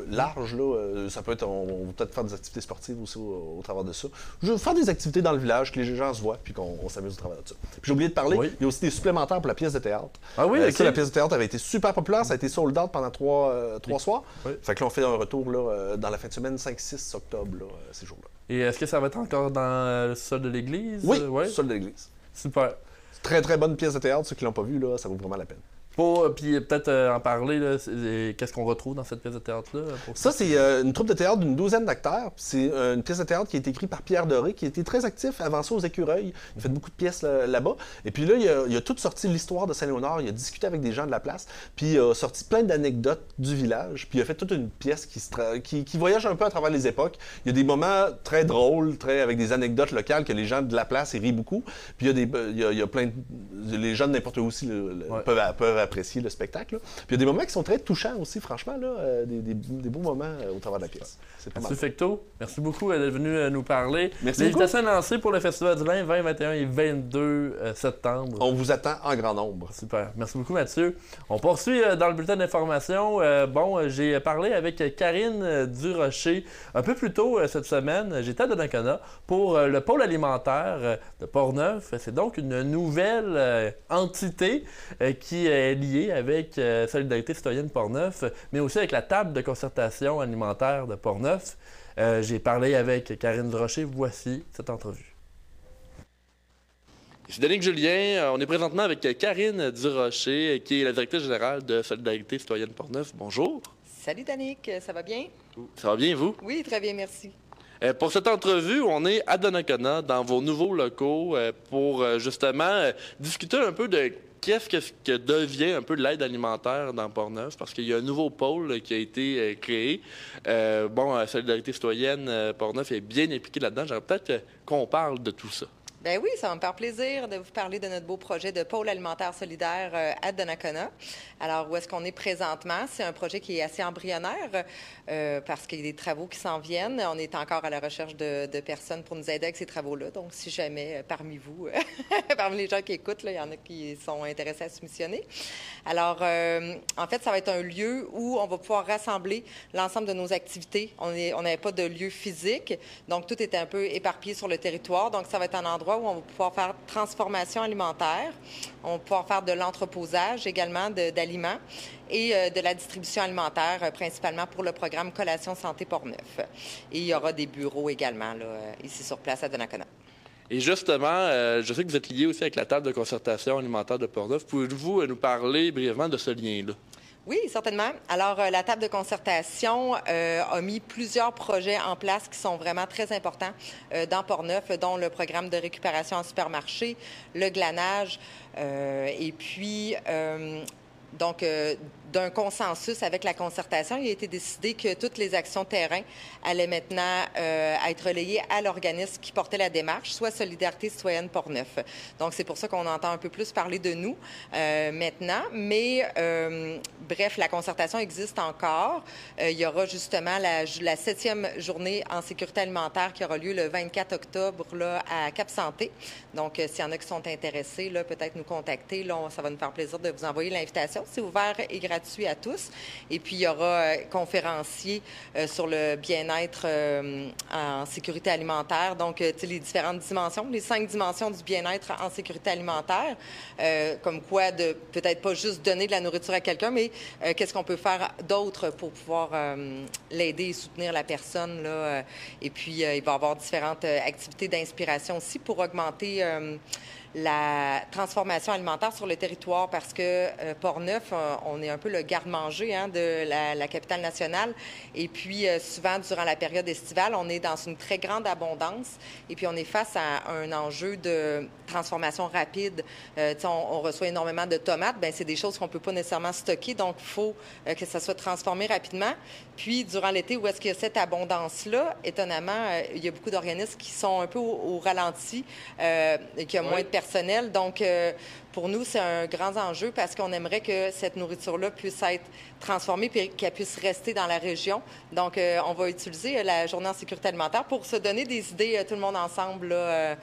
larges, là. Ça peut être, on va peut-être faire des activités sportives aussi au travers de ça. Je veux faire des activités dans le village, que les gens se voient, puis qu'on s'amuse au travers de ça. Puis j'ai oublié de parler, il y a aussi des supplémentaires pour la pièce de théâtre. Ah oui, ok. Ça, la pièce de théâtre avait été super populaire, ça a été sold out pendant 3 soirs. Oui. Fait que là, on fait un retour là, dans la fin de semaine, 5-6 octobre, là, ces jours-là. Et est-ce que ça va être encore dans le sol de l'église? Oui, Ouais. sol de l'église. Super. Très, très bonne pièce de théâtre. Ceux qui l'ont pas vu, là, ça vaut vraiment la peine. Puis peut-être en parler, là, qu'est-ce qu'on retrouve dans cette pièce de théâtre-là? Ça, c'est une troupe de théâtre d'une 12aine d'acteurs. C'est une pièce de théâtre qui a été écrite par Pierre Doré, qui a été très actif avant ça aux Écureuils. Il a fait beaucoup de pièces là-bas. Et puis là, il a tout sorti l'histoire de Saint-Léonard. Il a discuté avec des gens de la place. Puis il a sorti plein d'anecdotes du village. Puis il a fait toute une pièce qui voyage un peu à travers les époques. Il y a des moments très drôles, avec des anecdotes locales que les gens de la place ils rient beaucoup. Puis il y a plein de... Les gens de n'importe où aussi peuvent apprécier le spectacle. Là. Puis il y a des moments qui sont très touchants aussi, franchement, là, des beaux moments au travers de la pièce. Monsieur Fecteau, merci beaucoup d'être venu nous parler. Merci L'invitation est lancée pour le Festival du Lin 20, 21 et 22 septembre. On vous attend en grand nombre. Super. Merci beaucoup, Mathieu. On poursuit dans le bulletin d'information. J'ai parlé avec Karine Durocher un peu plus tôt cette semaine. J'étais à Donnacona pour le pôle alimentaire de Portneuf. C'est donc une nouvelle entité qui est liée avec Solidarité citoyenne Portneuf, mais aussi avec la table de concertation alimentaire de Portneuf. J'ai parlé avec Karine Durocher. Voici cette entrevue. Ici Danick Julien. On est présentement avec Karine Durocher, qui est la directrice générale de Solidarité citoyenne Portneuf. Bonjour. Salut Danick, ça va bien? Ça va bien, vous? Oui, très bien, merci. Pour cette entrevue, on est à Donnacona, dans vos nouveaux locaux, pour justement discuter un peu de qu'est-ce que devient un peu l'aide alimentaire dans Portneuf, parce qu'il y a un nouveau pôle qui a été créé. Solidarité citoyenne Portneuf est bien impliquée là-dedans. J'aimerais peut-être qu'on parle de tout ça. Bien oui, ça va me faire plaisir de vous parler de notre beau projet de pôle alimentaire solidaire à Donnacona. Alors, où est-ce qu'on est présentement? C'est un projet qui est assez embryonnaire parce qu'il y a des travaux qui s'en viennent. On est encore à la recherche de personnes pour nous aider avec ces travaux-là. Donc, si jamais parmi vous, parmi les gens qui écoutent, là, il y en a qui sont intéressés à se missionner. Alors, en fait, ça va être un lieu où on va pouvoir rassembler l'ensemble de nos activités. On n'avait pas de lieu physique, donc tout était un peu éparpillé sur le territoire. Donc, ça va être un endroit où on va pouvoir faire transformation alimentaire, on va pouvoir faire de l'entreposage également d'aliments et de la distribution alimentaire, principalement pour le programme Collation Santé Portneuf. Et il y aura des bureaux également là, ici sur place à Donnacona. Et justement, je sais que vous êtes lié aussi avec la table de concertation alimentaire de Portneuf. Pouvez-vous nous parler brièvement de ce lien-là? Oui, certainement. Alors, la table de concertation a mis plusieurs projets en place qui sont vraiment très importants dans Portneuf, dont le programme de récupération en supermarché, le glanage, et puis... Donc, d'un consensus avec la concertation, il a été décidé que toutes les actions terrain allaient maintenant être relayées à l'organisme qui portait la démarche, soit Solidarité citoyenne Portneuf. Donc, c'est pour ça qu'on entend un peu plus parler de nous maintenant. Mais, bref, la concertation existe encore. Il y aura justement la 7e journée en sécurité alimentaire qui aura lieu le 24 octobre là, à Cap-Santé. Donc, s'il y en a qui sont intéressés, là, peut-être nous contacter. Là, ça va nous faire plaisir de vous envoyer l'invitation. C'est ouvert et gratuit à tous. Et puis, il y aura conférenciers sur le bien-être en sécurité alimentaire. Donc, tu sais, les différentes dimensions, les 5 dimensions du bien-être en sécurité alimentaire. Comme quoi, de peut-être pas juste donner de la nourriture à quelqu'un, mais qu'est-ce qu'on peut faire d'autre pour pouvoir l'aider et soutenir la personne, là. Et puis, il va y avoir différentes activités d'inspiration aussi pour augmenter la transformation alimentaire sur le territoire parce que Portneuf, on est un peu le garde-manger de la capitale nationale. Et puis, souvent, durant la période estivale, on est dans une très grande abondance et puis on est face à un enjeu de transformation rapide. On reçoit énormément de tomates. Bien, c'est des choses qu'on ne peut pas nécessairement stocker, donc il faut que ça soit transformé rapidement. Puis, durant l'été, où est-ce qu'il y a cette abondance-là, étonnamment, il y a beaucoup d'organismes qui sont un peu au ralenti et qui ont moins de personnel. Donc, pour nous, c'est un grand enjeu parce qu'on aimerait que cette nourriture-là puisse être transformée et qu'elle puisse rester dans la région. Donc, on va utiliser la journée en sécurité alimentaire pour se donner des idées, tout le monde ensemble, là,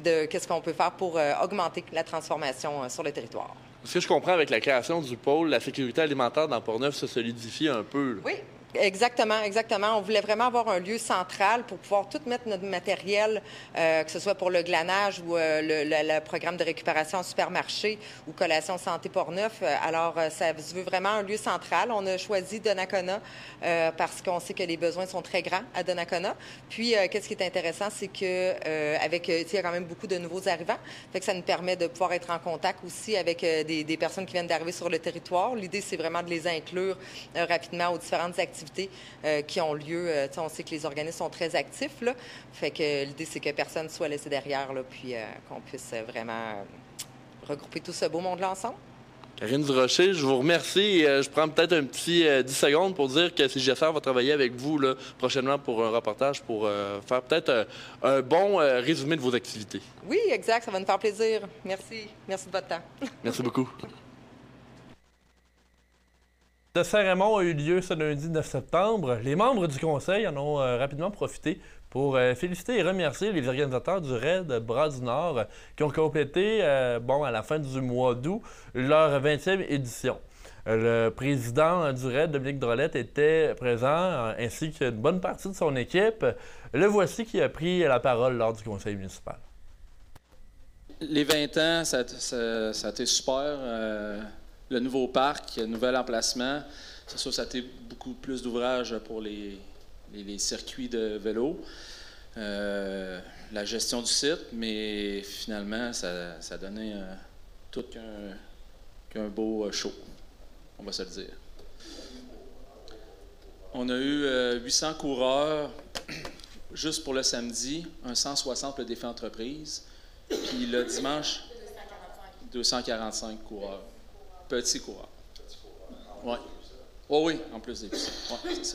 de qu'est-ce qu'on peut faire pour augmenter la transformation sur le territoire. Ce que je comprends avec la création du pôle, la sécurité alimentaire dans Portneuf se solidifie un peu. Là. Oui. Exactement, exactement. On voulait vraiment avoir un lieu central pour pouvoir tout mettre notre matériel, que ce soit pour le glanage ou le programme de récupération en supermarché ou collation santé Portneuf. Alors, ça veut vraiment un lieu central. On a choisi Donnacona parce qu'on sait que les besoins sont très grands à Donnacona. Puis, qu'est-ce qui est intéressant, c'est que il y a quand même beaucoup de nouveaux arrivants. Fait que ça nous permet de pouvoir être en contact aussi avec des personnes qui viennent d'arriver sur le territoire. L'idée, c'est vraiment de les inclure rapidement aux différentes activités qui ont lieu. On sait que les organismes sont très actifs, là. Fait que l'idée, c'est que personne ne soit laissé derrière, là, puis qu'on puisse vraiment regrouper tout ce beau monde-là ensemble. Karine Durocher, je vous remercie. Je prends peut-être un petit 10 secondes pour dire que CJSR va travailler avec vous là, prochainement pour un reportage pour faire peut-être un bon résumé de vos activités. Oui, exact. Ça va nous faire plaisir. Merci. Merci de votre temps. Merci beaucoup. Le Saint-Raymond a eu lieu ce lundi 9 septembre. Les membres du conseil en ont rapidement profité pour féliciter et remercier les organisateurs du raid Bras du Nord qui ont complété, à la fin du mois d'août, leur 20e édition. Le président du raid, Dominique Drolet, était présent, ainsi qu'une bonne partie de son équipe. Le voici qui a pris la parole lors du conseil municipal. Les 20 ans, ça a été super. Le nouveau parc, le nouvel emplacement, c'est sûr, ça a été beaucoup plus d'ouvrage pour les circuits de vélo, la gestion du site, mais finalement, ça a donné tout qu'un beau show, on va se le dire. On a eu 800 coureurs juste pour le samedi, un 160 le défi entreprise, puis le dimanche, 245 coureurs. Petit coureur. Oui. Oh oui, en plus des petits. Oui, c'est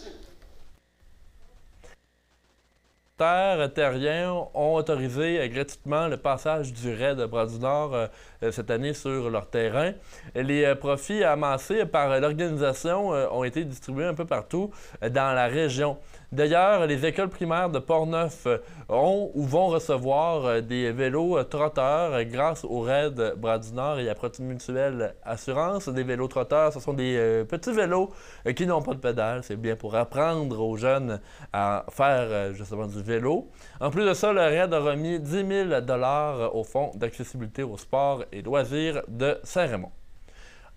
ça. Terriens ont autorisé gratuitement le passage du raid Bras du Nord cette année sur leur terrain. Les profits amassés par l'organisation ont été distribués un peu partout dans la région. D'ailleurs, les écoles primaires de Portneuf ont ou vont recevoir des vélos trotteurs grâce au raid Bras du Nord et à Promutuelle Assurance. Des vélos trotteurs, ce sont des petits vélos qui n'ont pas de pédale. C'est bien pour apprendre aux jeunes à faire justement du vélo. En plus de ça, le raid a remis 10 000 $ au Fonds d'accessibilité au sport et loisirs de Saint-Raymond.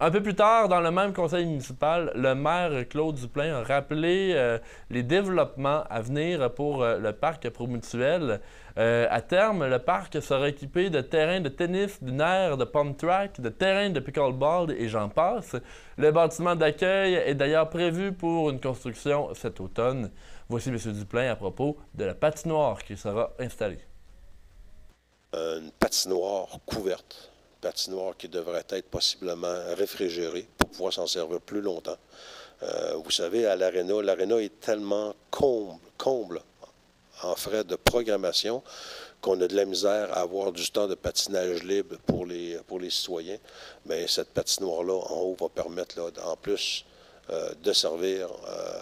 Un peu plus tard, dans le même conseil municipal, le maire Claude Duplain a rappelé les développements à venir pour le parc Promutuelle. À terme, le parc sera équipé de terrains de tennis, d'une aire de pump track, de terrains de pickleball et j'en passe. Le bâtiment d'accueil est d'ailleurs prévu pour une construction cet automne. Voici M. Duplain à propos de la patinoire qui sera installée. Une patinoire couverte. Patinoire qui devrait être possiblement réfrigérée pour pouvoir s'en servir plus longtemps. Vous savez, à l'aréna est tellement comble en frais de programmation qu'on a de la misère à avoir du temps de patinage libre pour les citoyens. Mais cette patinoire-là, en haut, va permettre, là, en plus de servir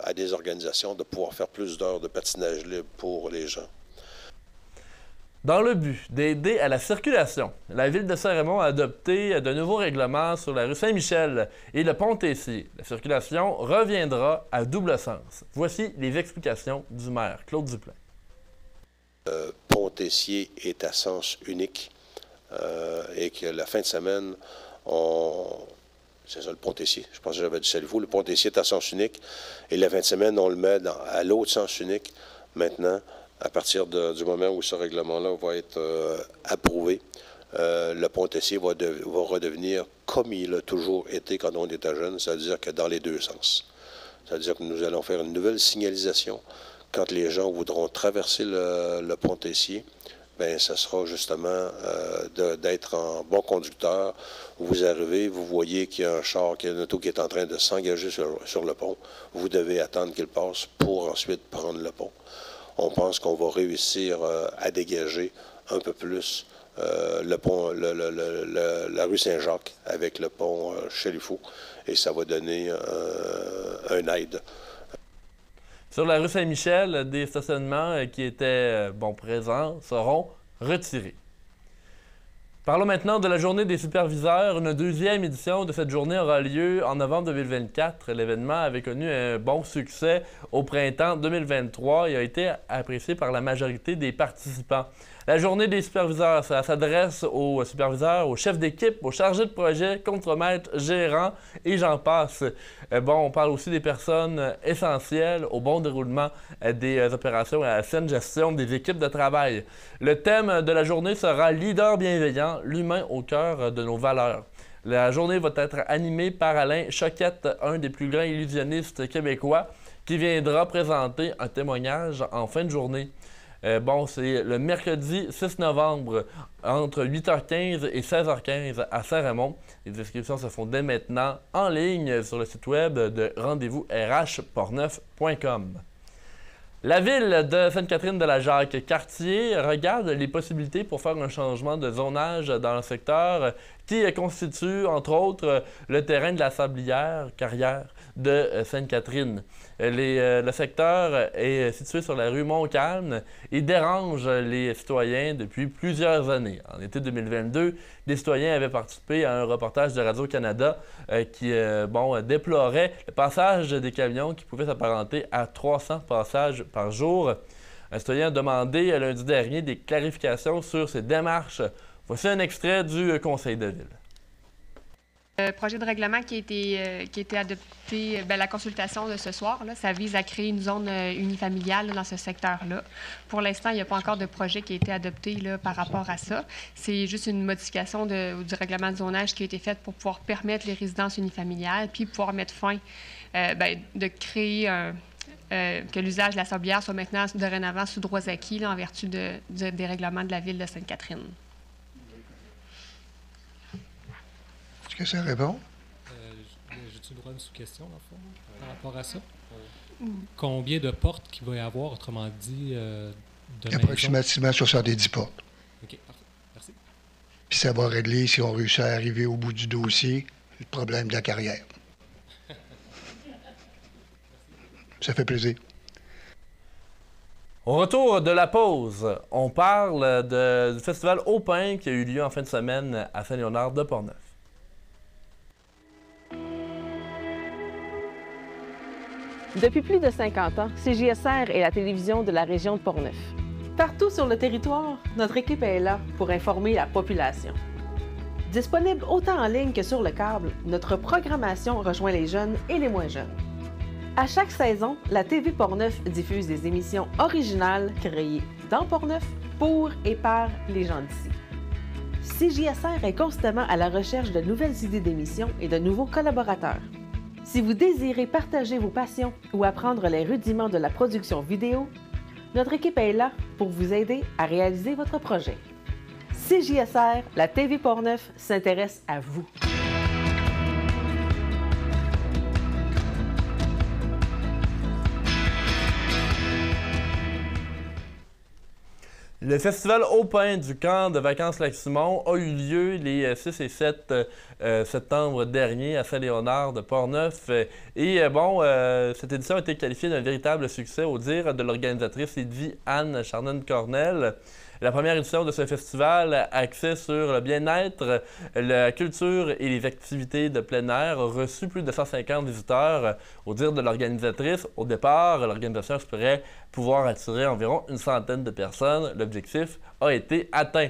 à des organisations, de pouvoir faire plus d'heures de patinage libre pour les gens. Dans le but d'aider à la circulation, la Ville de Saint-Raymond a adopté de nouveaux règlements sur la rue Saint-Michel et le pont Tessier. La circulation reviendra à double sens. Voici les explications du maire, Claude Duplain. Le pont Tessier est à sens unique et que la fin de semaine, c'est ça, le pont Tessier. Je pense que j'avais dit ça le pont Tessier est à sens unique et la fin de semaine, on le met à l'autre sens unique maintenant. À partir du moment où ce règlement-là va être approuvé, le pont Tessier va redevenir comme il a toujours été quand on était jeune, c'est-à-dire que dans les deux sens. C'est-à-dire que nous allons faire une nouvelle signalisation. Quand les gens voudront traverser le pont Tessier, bien, ça sera justement d'être en bon conducteur. Vous arrivez, vous voyez qu'il y a un char, qu'il y a une auto qui est en train de s'engager sur le pont. Vous devez attendre qu'il passe pour ensuite prendre le pont. On pense qu'on va réussir à dégager un peu plus le pont, la rue Saint-Jacques avec le pont Chalifou et ça va donner un aide. Sur la rue Saint-Michel, des stationnements qui étaient présents seront retirés. Parlons maintenant de la journée des superviseurs. Une deuxième édition de cette journée aura lieu en novembre 2024. L'événement avait connu un bon succès au printemps 2023 et a été apprécié par la majorité des participants. La journée des superviseurs, ça s'adresse aux superviseurs, aux chefs d'équipe, aux chargés de projet, contremaîtres, gérants et j'en passe. On parle aussi des personnes essentielles au bon déroulement des opérations et à la saine gestion des équipes de travail. Le thème de la journée sera « Leader bienveillant, l'humain au cœur de nos valeurs ». La journée va être animée par Alain Choquette, un des plus grands illusionnistes québécois, qui viendra présenter un témoignage en fin de journée. C'est le mercredi 6 novembre, entre 8h15 et 16h15 à Saint-Raymond. Les inscriptions se font dès maintenant en ligne sur le site web de rendez-vous rhportneuf.com. La ville de Sainte-Catherine-de-la-Jacques-Cartier regarde les possibilités pour faire un changement de zonage dans le secteur qui constitue, entre autres, le terrain de la sablière carrière de Sainte-Catherine. Le secteur est situé sur la rue Montcalm et dérange les citoyens depuis plusieurs années. En été 2022, des citoyens avaient participé à un reportage de Radio-Canada qui déplorait le passage des camions qui pouvaient s'apparenter à 300 passages par jour. Un citoyen a demandé lundi dernier des clarifications sur ces démarches. Voici un extrait du Conseil de ville. Le projet de règlement qui a été adopté, la consultation de ce soir, là, ça vise à créer une zone unifamiliale là, dans ce secteur-là. Pour l'instant, il n'y a pas encore de projet qui a été adopté là, par rapport à ça. C'est juste une modification du règlement de zonage qui a été faite pour pouvoir permettre les résidences unifamiliales, puis pouvoir mettre fin, de créer que l'usage de la sablière soit maintenant dorénavant sous droits acquis là, en vertu des règlements de la ville de Sainte-Catherine. Est-ce que ça répond? J'ai-tu le droit d'une sous-question, dans le fond, par rapport à ça? Combien de portes qu'il va y avoir, autrement dit, de approximativement 70 portes. OK, parfait. Merci. Puis ça va régler, si on réussit à arriver au bout du dossier, le problème de la carrière. Ça fait plaisir. Au retour de la pause, on parle du festival Au Pain qui a eu lieu en fin de semaine à Saint-Léonard de Portneuf. Depuis plus de 50 ans, CJSR est la télévision de la région de Portneuf. Partout sur le territoire, notre équipe est là pour informer la population. Disponible autant en ligne que sur le câble, notre programmation rejoint les jeunes et les moins jeunes. À chaque saison, la TV Portneuf diffuse des émissions originales créées dans Portneuf pour et par les gens d'ici. CJSR est constamment à la recherche de nouvelles idées d'émissions et de nouveaux collaborateurs. Si vous désirez partager vos passions ou apprendre les rudiments de la production vidéo, notre équipe est là pour vous aider à réaliser votre projet. CJSR, la TV Portneuf s'intéresse à vous. Le festival Au Pain du camp de vacances Lac-Simon a eu lieu les 6 et 7 septembre dernier à Saint-Léonard de Portneuf. Cette édition a été qualifiée d'un véritable succès au dire de l'organisatrice Sylvie-Anne Charnon-Cornell. La première édition de ce festival, axée sur le bien-être, la culture et les activités de plein air, a reçu plus de 150 visiteurs. Au dire de l'organisatrice, au départ, l'organisation espérait pouvoir attirer environ une centaine de personnes. L'objectif a été atteint.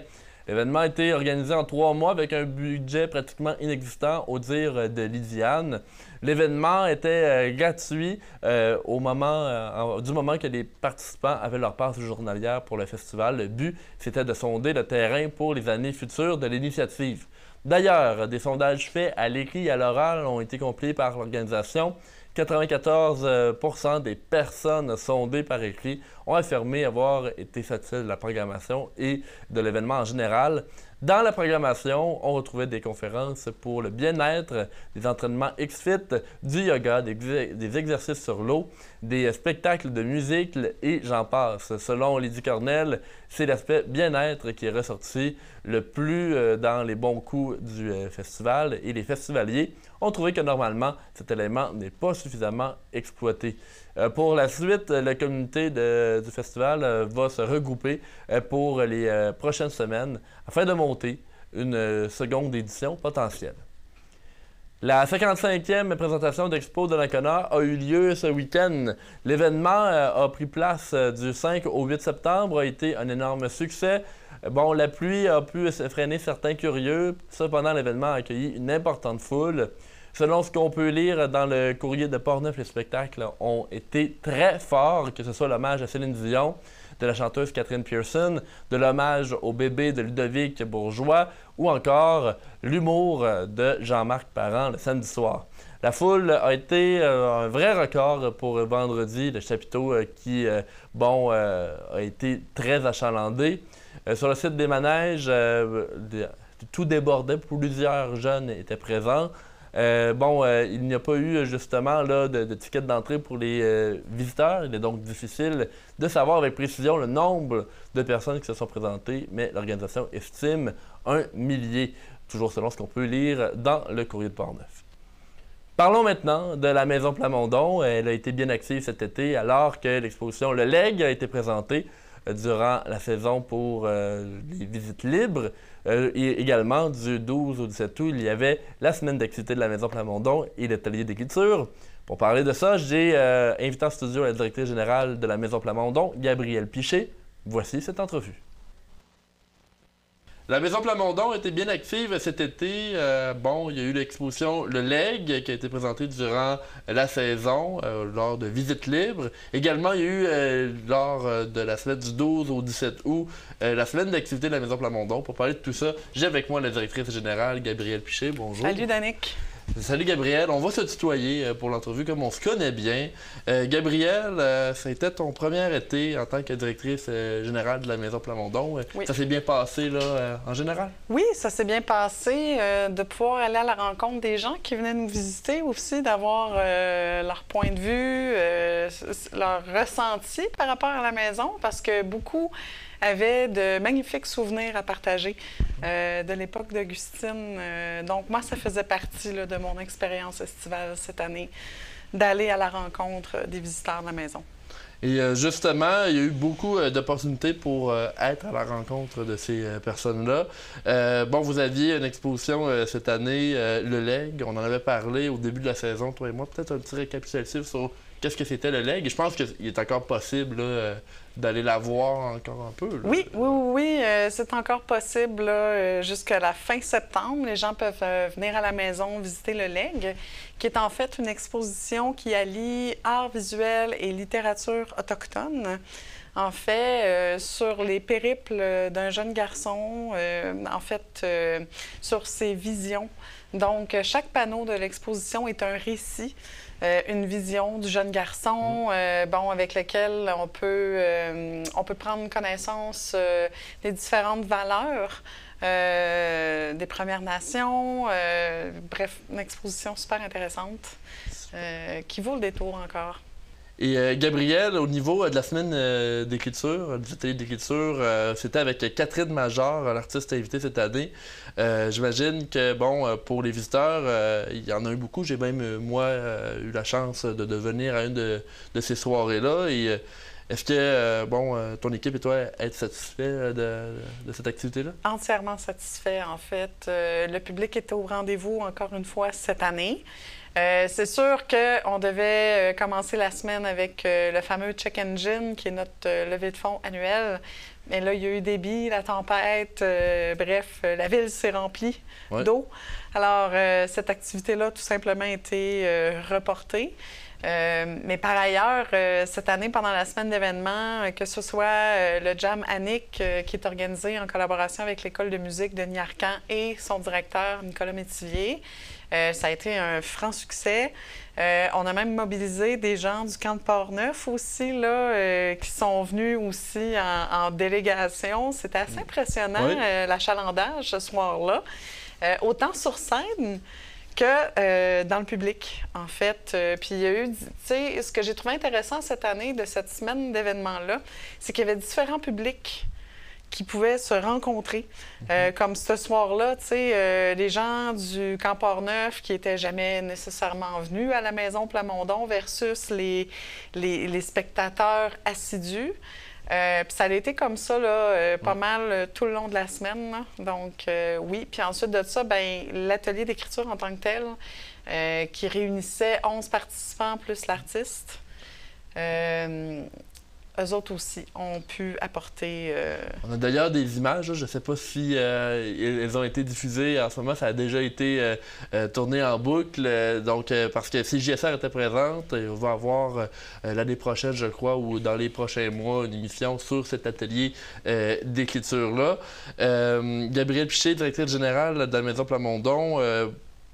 L'événement a été organisé en 3 mois avec un budget pratiquement inexistant, au dire de Lydiane. L'événement était gratuit du moment que les participants avaient leur passe journalière pour le festival. Le but, c'était de sonder le terrain pour les années futures de l'initiative. D'ailleurs, des sondages faits à l'écrit et à l'oral ont été complétés par l'organisation. 94% des personnes sondées par écrit ont affirmé avoir été satisfaites de la programmation et de l'événement en général. Dans la programmation, on retrouvait des conférences pour le bien-être, des entraînements X-Fit, du yoga, des exercices sur l'eau, des spectacles de musique et j'en passe. Selon Lydie Cornell, c'est l'aspect bien-être qui est ressorti le plus dans les bons coups du festival et les festivaliers ont trouvé que normalement, cet élément n'est pas suffisamment exploité. Pour la suite, la communauté du festival va se regrouper pour les prochaines semaines afin de monter une seconde édition potentielle. La 55e présentation d'Expo Donnacona a eu lieu ce week-end. L'événement a pris place du 5 au 8 septembre, a été un énorme succès. Bon, la pluie a pu freiner certains curieux. Cependant, l'événement a accueilli une importante foule. Selon ce qu'on peut lire dans le courrier de Portneuf, les spectacles ont été très forts, que ce soit l'hommage à Céline Dion, de la chanteuse Catherine Pearson, de l'hommage au bébé de Ludovic Bourgeois ou encore l'humour de Jean-Marc Parent le samedi soir. La foule a été un vrai record pour vendredi, le chapiteau qui a été très achalandé. Sur le site des manèges, tout débordait, plusieurs jeunes étaient présents. Il n'y a pas eu justement là, de tickets d'entrée pour les visiteurs. Il est donc difficile de savoir avec précision le nombre de personnes qui se sont présentées, mais l'organisation estime 1 millier, toujours selon ce qu'on peut lire dans le courrier de Portneuf. Parlons maintenant de la Maison Plamondon. Elle a été bien active cet été alors que l'exposition Le Legs a été présentée durant la saison pour les visites libres. Et également, du 12 au 17 août, il y avait la semaine d'activité de la Maison Plamondon et l'atelier d'écriture. Pour parler de ça, j'ai invité en studio la directrice générale de la Maison Plamondon, Gabrielle Piché. Voici cette entrevue. La Maison Plamondon était bien active cet été. Il y a eu l'exposition Le Legs qui a été présentée durant la saison lors de visites libres. Également, il y a eu lors de la semaine du 12 au 17 août la semaine d'activité de la Maison Plamondon. Pour parler de tout ça, j'ai avec moi la directrice générale, Gabrielle Piché. Bonjour. Salut, Danick. Salut Gabrielle, on va se tutoyer pour l'entrevue comme on se connaît bien. Gabrielle, ça a été ton premier été en tant que directrice générale de la Maison Plamondon. Oui. Ça s'est bien passé là, en général? Oui, ça s'est bien passé de pouvoir aller à la rencontre des gens qui venaient nous visiter aussi, d'avoir leur point de vue, leur ressenti par rapport à la maison, parce que beaucoup avaient de magnifiques souvenirs à partager de l'époque d'Augustine. Donc, moi, ça faisait partie là, de mon expérience estivale cette année, d'aller à la rencontre des visiteurs de la maison. Et justement, il y a eu beaucoup d'opportunités pour être à la rencontre de ces personnes-là. Vous aviez une exposition cette année, Le Legs. On en avait parlé au début de la saison, toi et moi. Peut-être un petit récapitulatif sur qu'est-ce que c'était Le Legs. Et je pense qu'il est encore possible là, d'aller la voir encore un peu. Là. Oui, c'est encore possible jusqu'à la fin septembre. Les gens peuvent venir à la maison visiter Le Legs, qui est en fait une exposition qui allie art visuel et littérature autochtone. En fait, sur les périples d'un jeune garçon, sur ses visions. Donc, chaque panneau de l'exposition est un récit, une vision du jeune garçon, avec lequel on peut prendre connaissance des différentes valeurs des Premières Nations. Bref, une exposition super intéressante qui vaut le détour encore. Et Gabrielle, au niveau de la semaine d'écriture, du atelier d'écriture, c'était avec Catherine Major, l'artiste invitée cette année. J'imagine que, pour les visiteurs, il y en a eu beaucoup. J'ai même, moi, eu la chance de venir à une de ces soirées-là. Et est-ce que, ton équipe et toi êtes satisfaits de cette activité-là? Entièrement satisfait, en fait. Le public était au rendez-vous, encore une fois, cette année. C'est sûr qu'on devait commencer la semaine avec le fameux Check Engine, qui est notre levée de fonds annuel. Mais là, il y a eu des billes, la tempête, la ville s'est remplie d'eau. Alors, cette activité-là, tout simplement, a été reportée. Mais par ailleurs, cette année, pendant la semaine d'événements, que ce soit le Jam Annick, qui est organisé en collaboration avec l'École de musique de Niarcan et son directeur, Nicolas Métivier, ça a été un franc succès. On a même mobilisé des gens du camp de Portneuf aussi, là, qui sont venus aussi en délégation. C'était assez impressionnant, l'achalandage ce soir-là. Autant sur scène que dans le public, en fait. Puis il y a eu, tu sais, ce que j'ai trouvé intéressant cette année de cette semaine d'événements-là, c'est qu'il y avait différents publics qui pouvaient se rencontrer. Comme ce soir-là, tu sais, les gens du camp Portneuf qui n'étaient jamais nécessairement venus à la Maison Plamondon versus les spectateurs assidus. Puis ça a été comme ça, là, pas mal tout le long de la semaine. Là. Donc, oui. Puis ensuite de ça, ben l'atelier d'écriture en tant que tel, qui réunissait 11 participants plus l'artiste. Eux autres aussi ont pu apporter... On a d'ailleurs des images, là, je ne sais pas si elles ont été diffusées en ce moment, ça a déjà été tourné en boucle, donc parce que CJSR était présente, on va avoir l'année prochaine, je crois, ou dans les prochains mois, une émission sur cet atelier d'écriture-là. Gabrielle Piché, directrice générale de la Maison Plamondon,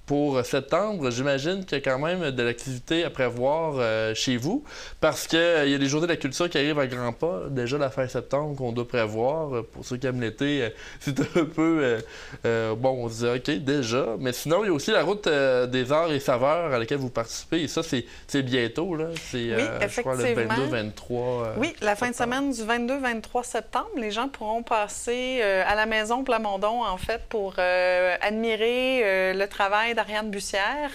pour septembre, j'imagine qu'il y a quand même de l'activité à prévoir chez vous, parce qu'il y a les Journées de la culture qui arrivent à grands pas, déjà la fin septembre qu'on doit prévoir. Pour ceux qui aiment l'été, c'est un peu... bon, on se dit OK, déjà. Mais sinon, il y a aussi la route des arts et saveurs à laquelle vous participez, et ça, c'est bientôt, là. C'est, oui, je crois, le 22-23... oui, la fin de semaine du 22-23 septembre, les gens pourront passer à la Maison Plamondon, en fait, pour admirer le travail d'Ariane Bussière,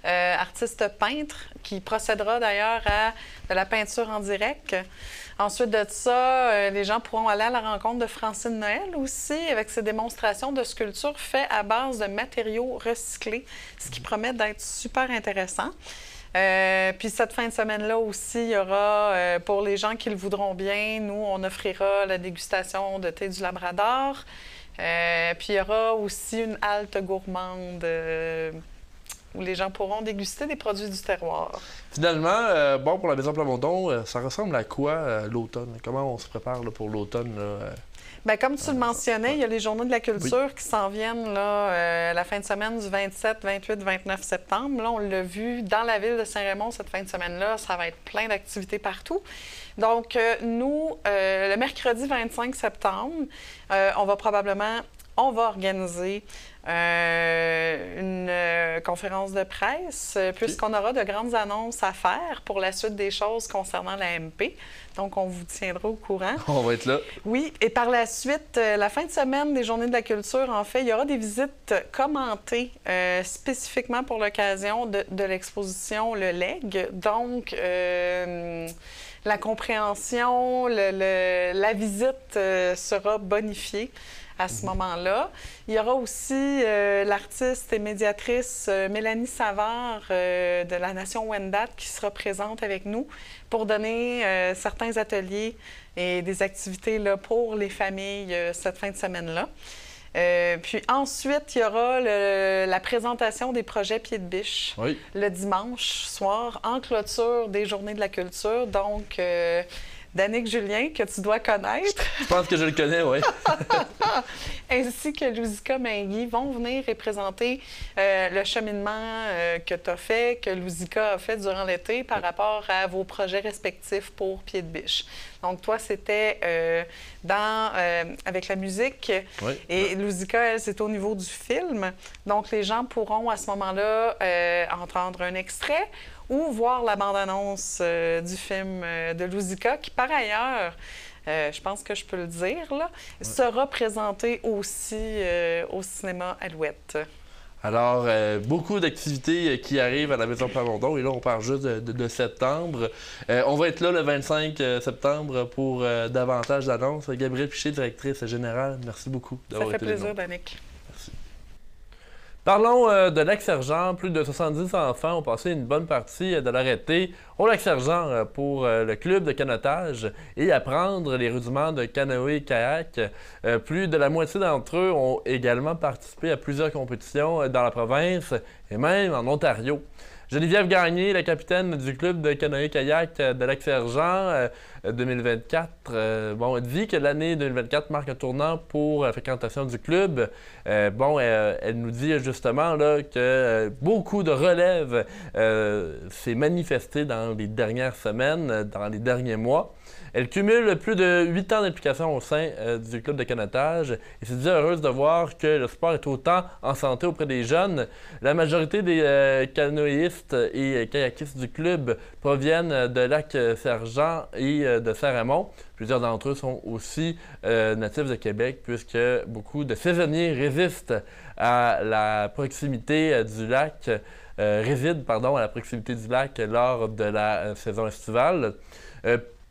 artiste peintre, qui procédera d'ailleurs à de la peinture en direct. Ensuite de ça, les gens pourront aller à la rencontre de Francine Noël aussi, avec ses démonstrations de sculpture faites à base de matériaux recyclés, ce qui promet d'être super intéressant. Puis cette fin de semaine-là aussi, il y aura, pour les gens qui le voudront bien, nous, on offrira la dégustation de thé du Labrador. Puis il y aura aussi une halte gourmande où les gens pourront déguster des produits du terroir. Finalement, bon, pour la Maison Plamondon, ça ressemble à quoi l'automne? Comment on se prépare là, pour l'automne? Bien, comme tu le mentionnais, il y a les Journées de la culture qui s'en viennent là, la fin de semaine du 27, 28, 29 septembre. Là, on l'a vu dans la ville de Saint-Raymond cette fin de semaine-là. Ça va être plein d'activités partout. Donc, nous, le mercredi 25 septembre, on va organiser une conférence de presse, puisqu'on aura de grandes annonces à faire pour la suite des choses concernant la MP. Donc, on vous tiendra au courant. On va être là. Oui, et par la suite, la fin de semaine des Journées de la culture, en fait, il y aura des visites commentées spécifiquement pour l'occasion de l'exposition Le Leg. Donc, la compréhension, la visite sera bonifiée à ce moment-là. Il y aura aussi l'artiste et médiatrice Mélanie Savard de la Nation Wendat qui sera présente avec nous pour donner certains ateliers et des activités là, pour les familles cette fin de semaine-là. Puis ensuite, il y aura la présentation des projets Pied de Biche le dimanche soir en clôture des Journées de la culture. Donc, Danick Julien, que tu dois connaître. Je pense que je le connais, oui. Ainsi que Louzika Mingui vont venir représenter le cheminement que tu as fait, que Louzika a fait durant l'été par rapport à vos projets respectifs pour Pied de Biche. Donc, toi, c'était avec la musique. Oui. Et Louzika, elle, c'est au niveau du film. Donc, les gens pourront à ce moment-là entendre un extrait ou voir la bande-annonce du film de Louzika, qui, par ailleurs, je pense que je peux le dire, là, sera présenté aussi au cinéma Alouette. Alors, beaucoup d'activités qui arrivent à la Maison Plamondon, et là, on parle juste de septembre. On va être là le 25 septembre pour davantage d'annonces. Gabrielle Piché, directrice générale, merci beaucoup d'avoir été là. Ça fait plaisir, Danick. Parlons de Lac-Sergent. Plus de 70 enfants ont passé une bonne partie de leur été au Lac-Sergent pour le club de canotage et apprendre les rudiments de canoë-kayak. Plus de la moitié d'entre eux ont également participé à plusieurs compétitions dans la province et même en Ontario. Geneviève Gagné, la capitaine du club de canoë-kayak de Lac-Sergent 2024, dit que l'année 2024 marque un tournant pour la fréquentation du club. Elle nous dit justement là, que beaucoup de relève s'est manifesté dans les dernières semaines, dans les derniers mois. Elle cumule plus de 8 ans d'implication au sein du club de canotage et s'est dit heureuse de voir que le sport est autant en santé auprès des jeunes. La majorité des canoïstes et kayakistes du club proviennent de Lac-Sergent et de Saint-Raymond. Plusieurs d'entre eux sont aussi natifs de Québec puisque beaucoup de saisonniers résident à la proximité du lac lors de la saison estivale.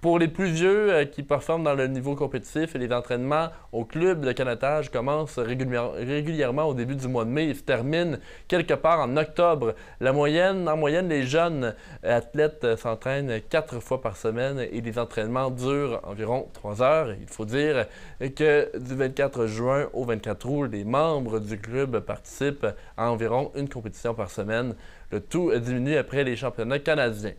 Pour les plus vieux qui performent dans le niveau compétitif, les entraînements au club de canotage commencent régulièrement au début du mois de mai et se terminent quelque part en octobre. En moyenne, les jeunes athlètes s'entraînent 4 fois par semaine et les entraînements durent environ 3 heures. Il faut dire que du 24 juin au 24 août, les membres du club participent à environ une compétition par semaine. Le tout diminue après les championnats canadiens.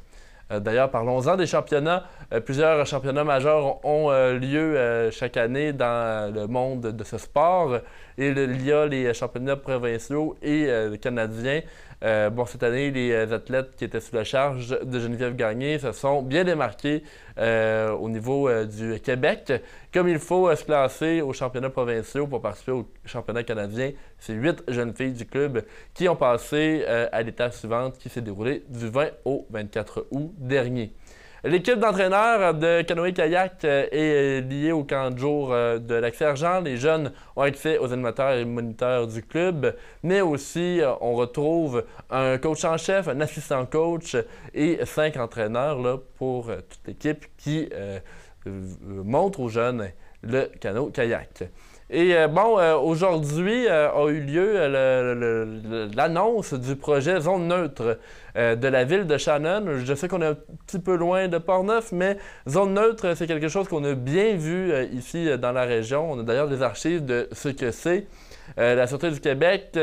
D'ailleurs, parlons-en des championnats. Plusieurs championnats majeurs ont lieu chaque année dans le monde de ce sport. Et il y a les championnats provinciaux et canadiens. Cette année, les athlètes qui étaient sous la charge de Geneviève Gagné se sont bien démarqués au niveau du Québec. Comme il faut se classer aux championnats provinciaux pour participer aux championnats canadiens, c'est 8 jeunes filles du club qui ont passé à l'étape suivante qui s'est déroulée du 20 au 24 août dernier. L'équipe d'entraîneurs de canoë-kayak est liée au camp de jour de Lac-Sergent. Les jeunes ont accès aux animateurs et moniteurs du club, mais aussi on retrouve un coach en chef, un assistant coach et 5 entraîneurs là, pour toute l'équipe qui montre aux jeunes le canot-kayak. Et aujourd'hui a eu lieu l'annonce du projet Zone neutre de la ville de Shannon. Je sais qu'on est un petit peu loin de Portneuf, mais Zone neutre, c'est quelque chose qu'on a bien vu ici dans la région. On a d'ailleurs des archives de ce que c'est. La Sûreté du Québec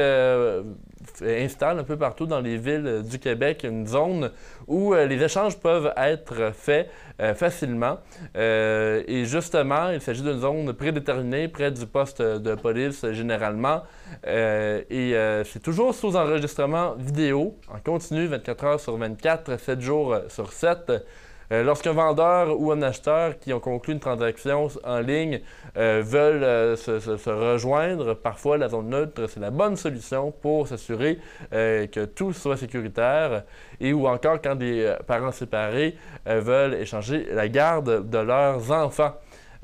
installe un peu partout dans les villes du Québec une zone où les échanges peuvent être faits facilement. Et justement, il s'agit d'une zone prédéterminée près du poste de police généralement. C'est toujours sous enregistrement vidéo, en continu 24 heures sur 24, 7 jours sur 7. Lorsqu'un vendeur ou un acheteur qui ont conclu une transaction en ligne veulent se rejoindre, parfois la zone neutre, c'est la bonne solution pour s'assurer que tout soit sécuritaire et ou encore quand des parents séparés veulent échanger la garde de leurs enfants.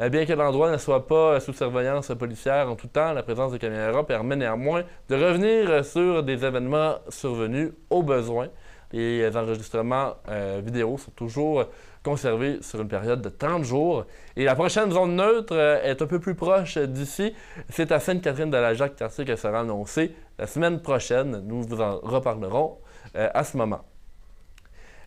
Bien que l'endroit ne soit pas sous surveillance policière en tout temps, la présence des caméras permet néanmoins de revenir sur des événements survenus au besoin. Les enregistrements vidéo sont toujours conservés sur une période de 30 jours. Et la prochaine zone neutre est un peu plus proche d'ici. C'est à Sainte-Catherine-de-la-Jacques-Cartier qu'elle sera annoncée la semaine prochaine. Nous vous en reparlerons à ce moment.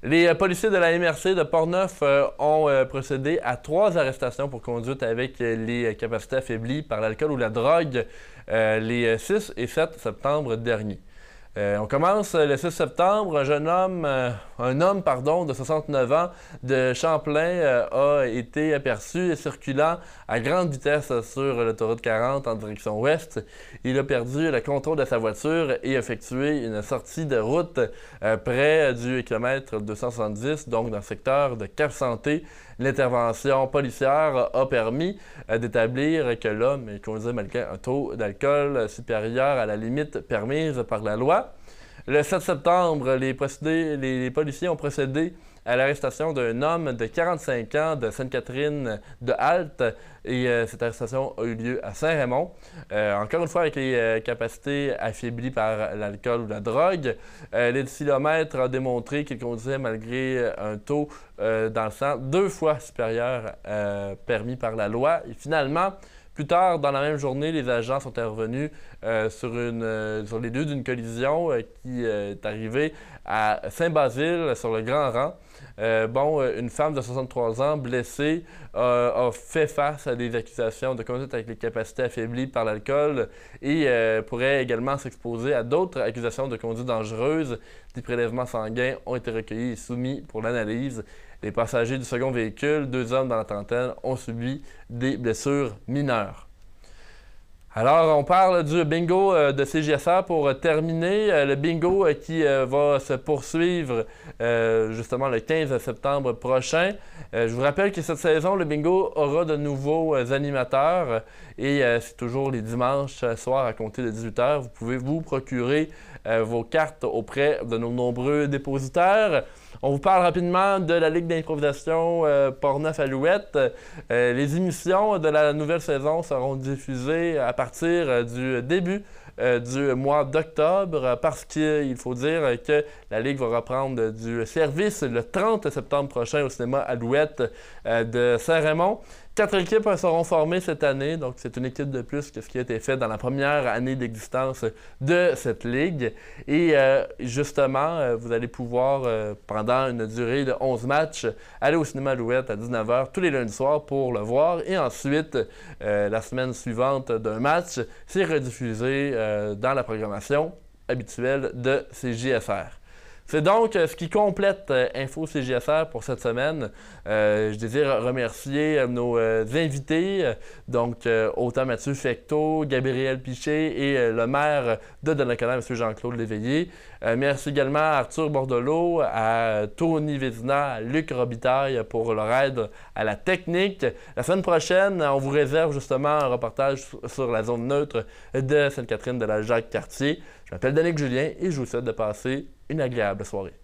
Les policiers de la MRC de Portneuf ont procédé à 3 arrestations pour conduite avec les capacités affaiblies par l'alcool ou la drogue les 6 et 7 septembre dernier. On commence le 6 septembre. Un homme de 69 ans de Champlain a été aperçu circulant à grande vitesse sur l'autoroute 40 en direction ouest. Il a perdu le contrôle de sa voiture et a effectué une sortie de route près du kilomètre 270, donc dans le secteur de Cap-Santé. L'intervention policière a permis d'établir que l'homme conduisait malgré un taux d'alcool supérieur à la limite permise par la loi. Le 7 septembre, les policiers ont procédé à l'arrestation d'un homme de 45 ans de Sainte-Catherine-de-Halte et cette arrestation a eu lieu à Saint-Raymond. Encore une fois, avec les capacités affaiblies par l'alcool ou la drogue, l'éthylomètre a démontré qu'il conduisait malgré un taux dans le sang 2 fois supérieur permis par la loi. Et finalement, plus tard, dans la même journée, les agents sont intervenus sur les lieux d'une collision qui est arrivée à Saint-Basile, sur le Grand Rang. Une femme de 63 ans blessée a fait face à des accusations de conduite avec les capacités affaiblies par l'alcool et pourrait également s'exposer à d'autres accusations de conduite dangereuse. Des prélèvements sanguins ont été recueillis et soumis pour l'analyse. Les passagers du second véhicule, 2 hommes dans la trentaine, ont subi des blessures mineures. Alors, on parle du bingo de CJSR pour terminer. Le bingo qui va se poursuivre justement le 15 septembre prochain. Je vous rappelle que cette saison, le bingo aura de nouveaux animateurs et c'est toujours les dimanches soirs à compter de 18h. Vous pouvez vous procurer vos cartes auprès de nos nombreux dépositaires. On vous parle rapidement de la Ligue d'improvisation Portneuf-Alouette. Les émissions de la nouvelle saison seront diffusées à partir du début du mois d'octobre parce qu'il faut dire que la Ligue va reprendre du service le 30 septembre prochain au cinéma Alouette de Saint-Raymond. 4 équipes seront formées cette année, donc c'est une équipe de plus que ce qui a été fait dans la première année d'existence de cette ligue. Et justement, vous allez pouvoir, pendant une durée de 11 matchs, aller au cinéma Alouette à 19h tous les lundis soirs pour le voir. Et ensuite, la semaine suivante d'un match, c'est rediffusé dans la programmation habituelle de CJSR. C'est donc ce qui complète Info CJSR pour cette semaine. Je désire remercier nos invités, donc autant Mathieu Fecteau, Gabriel Piché et le maire de Donnacona, M. Jean-Claude Léveillé. Merci également à Arthur Bordelot, à Tony Vézina, à Luc Robitaille pour leur aide à la technique. La semaine prochaine, on vous réserve justement un reportage sur la zone neutre de Sainte-Catherine de la Jacques-Cartier. Je m'appelle Danick Julien et je vous souhaite de passer une agréable soirée.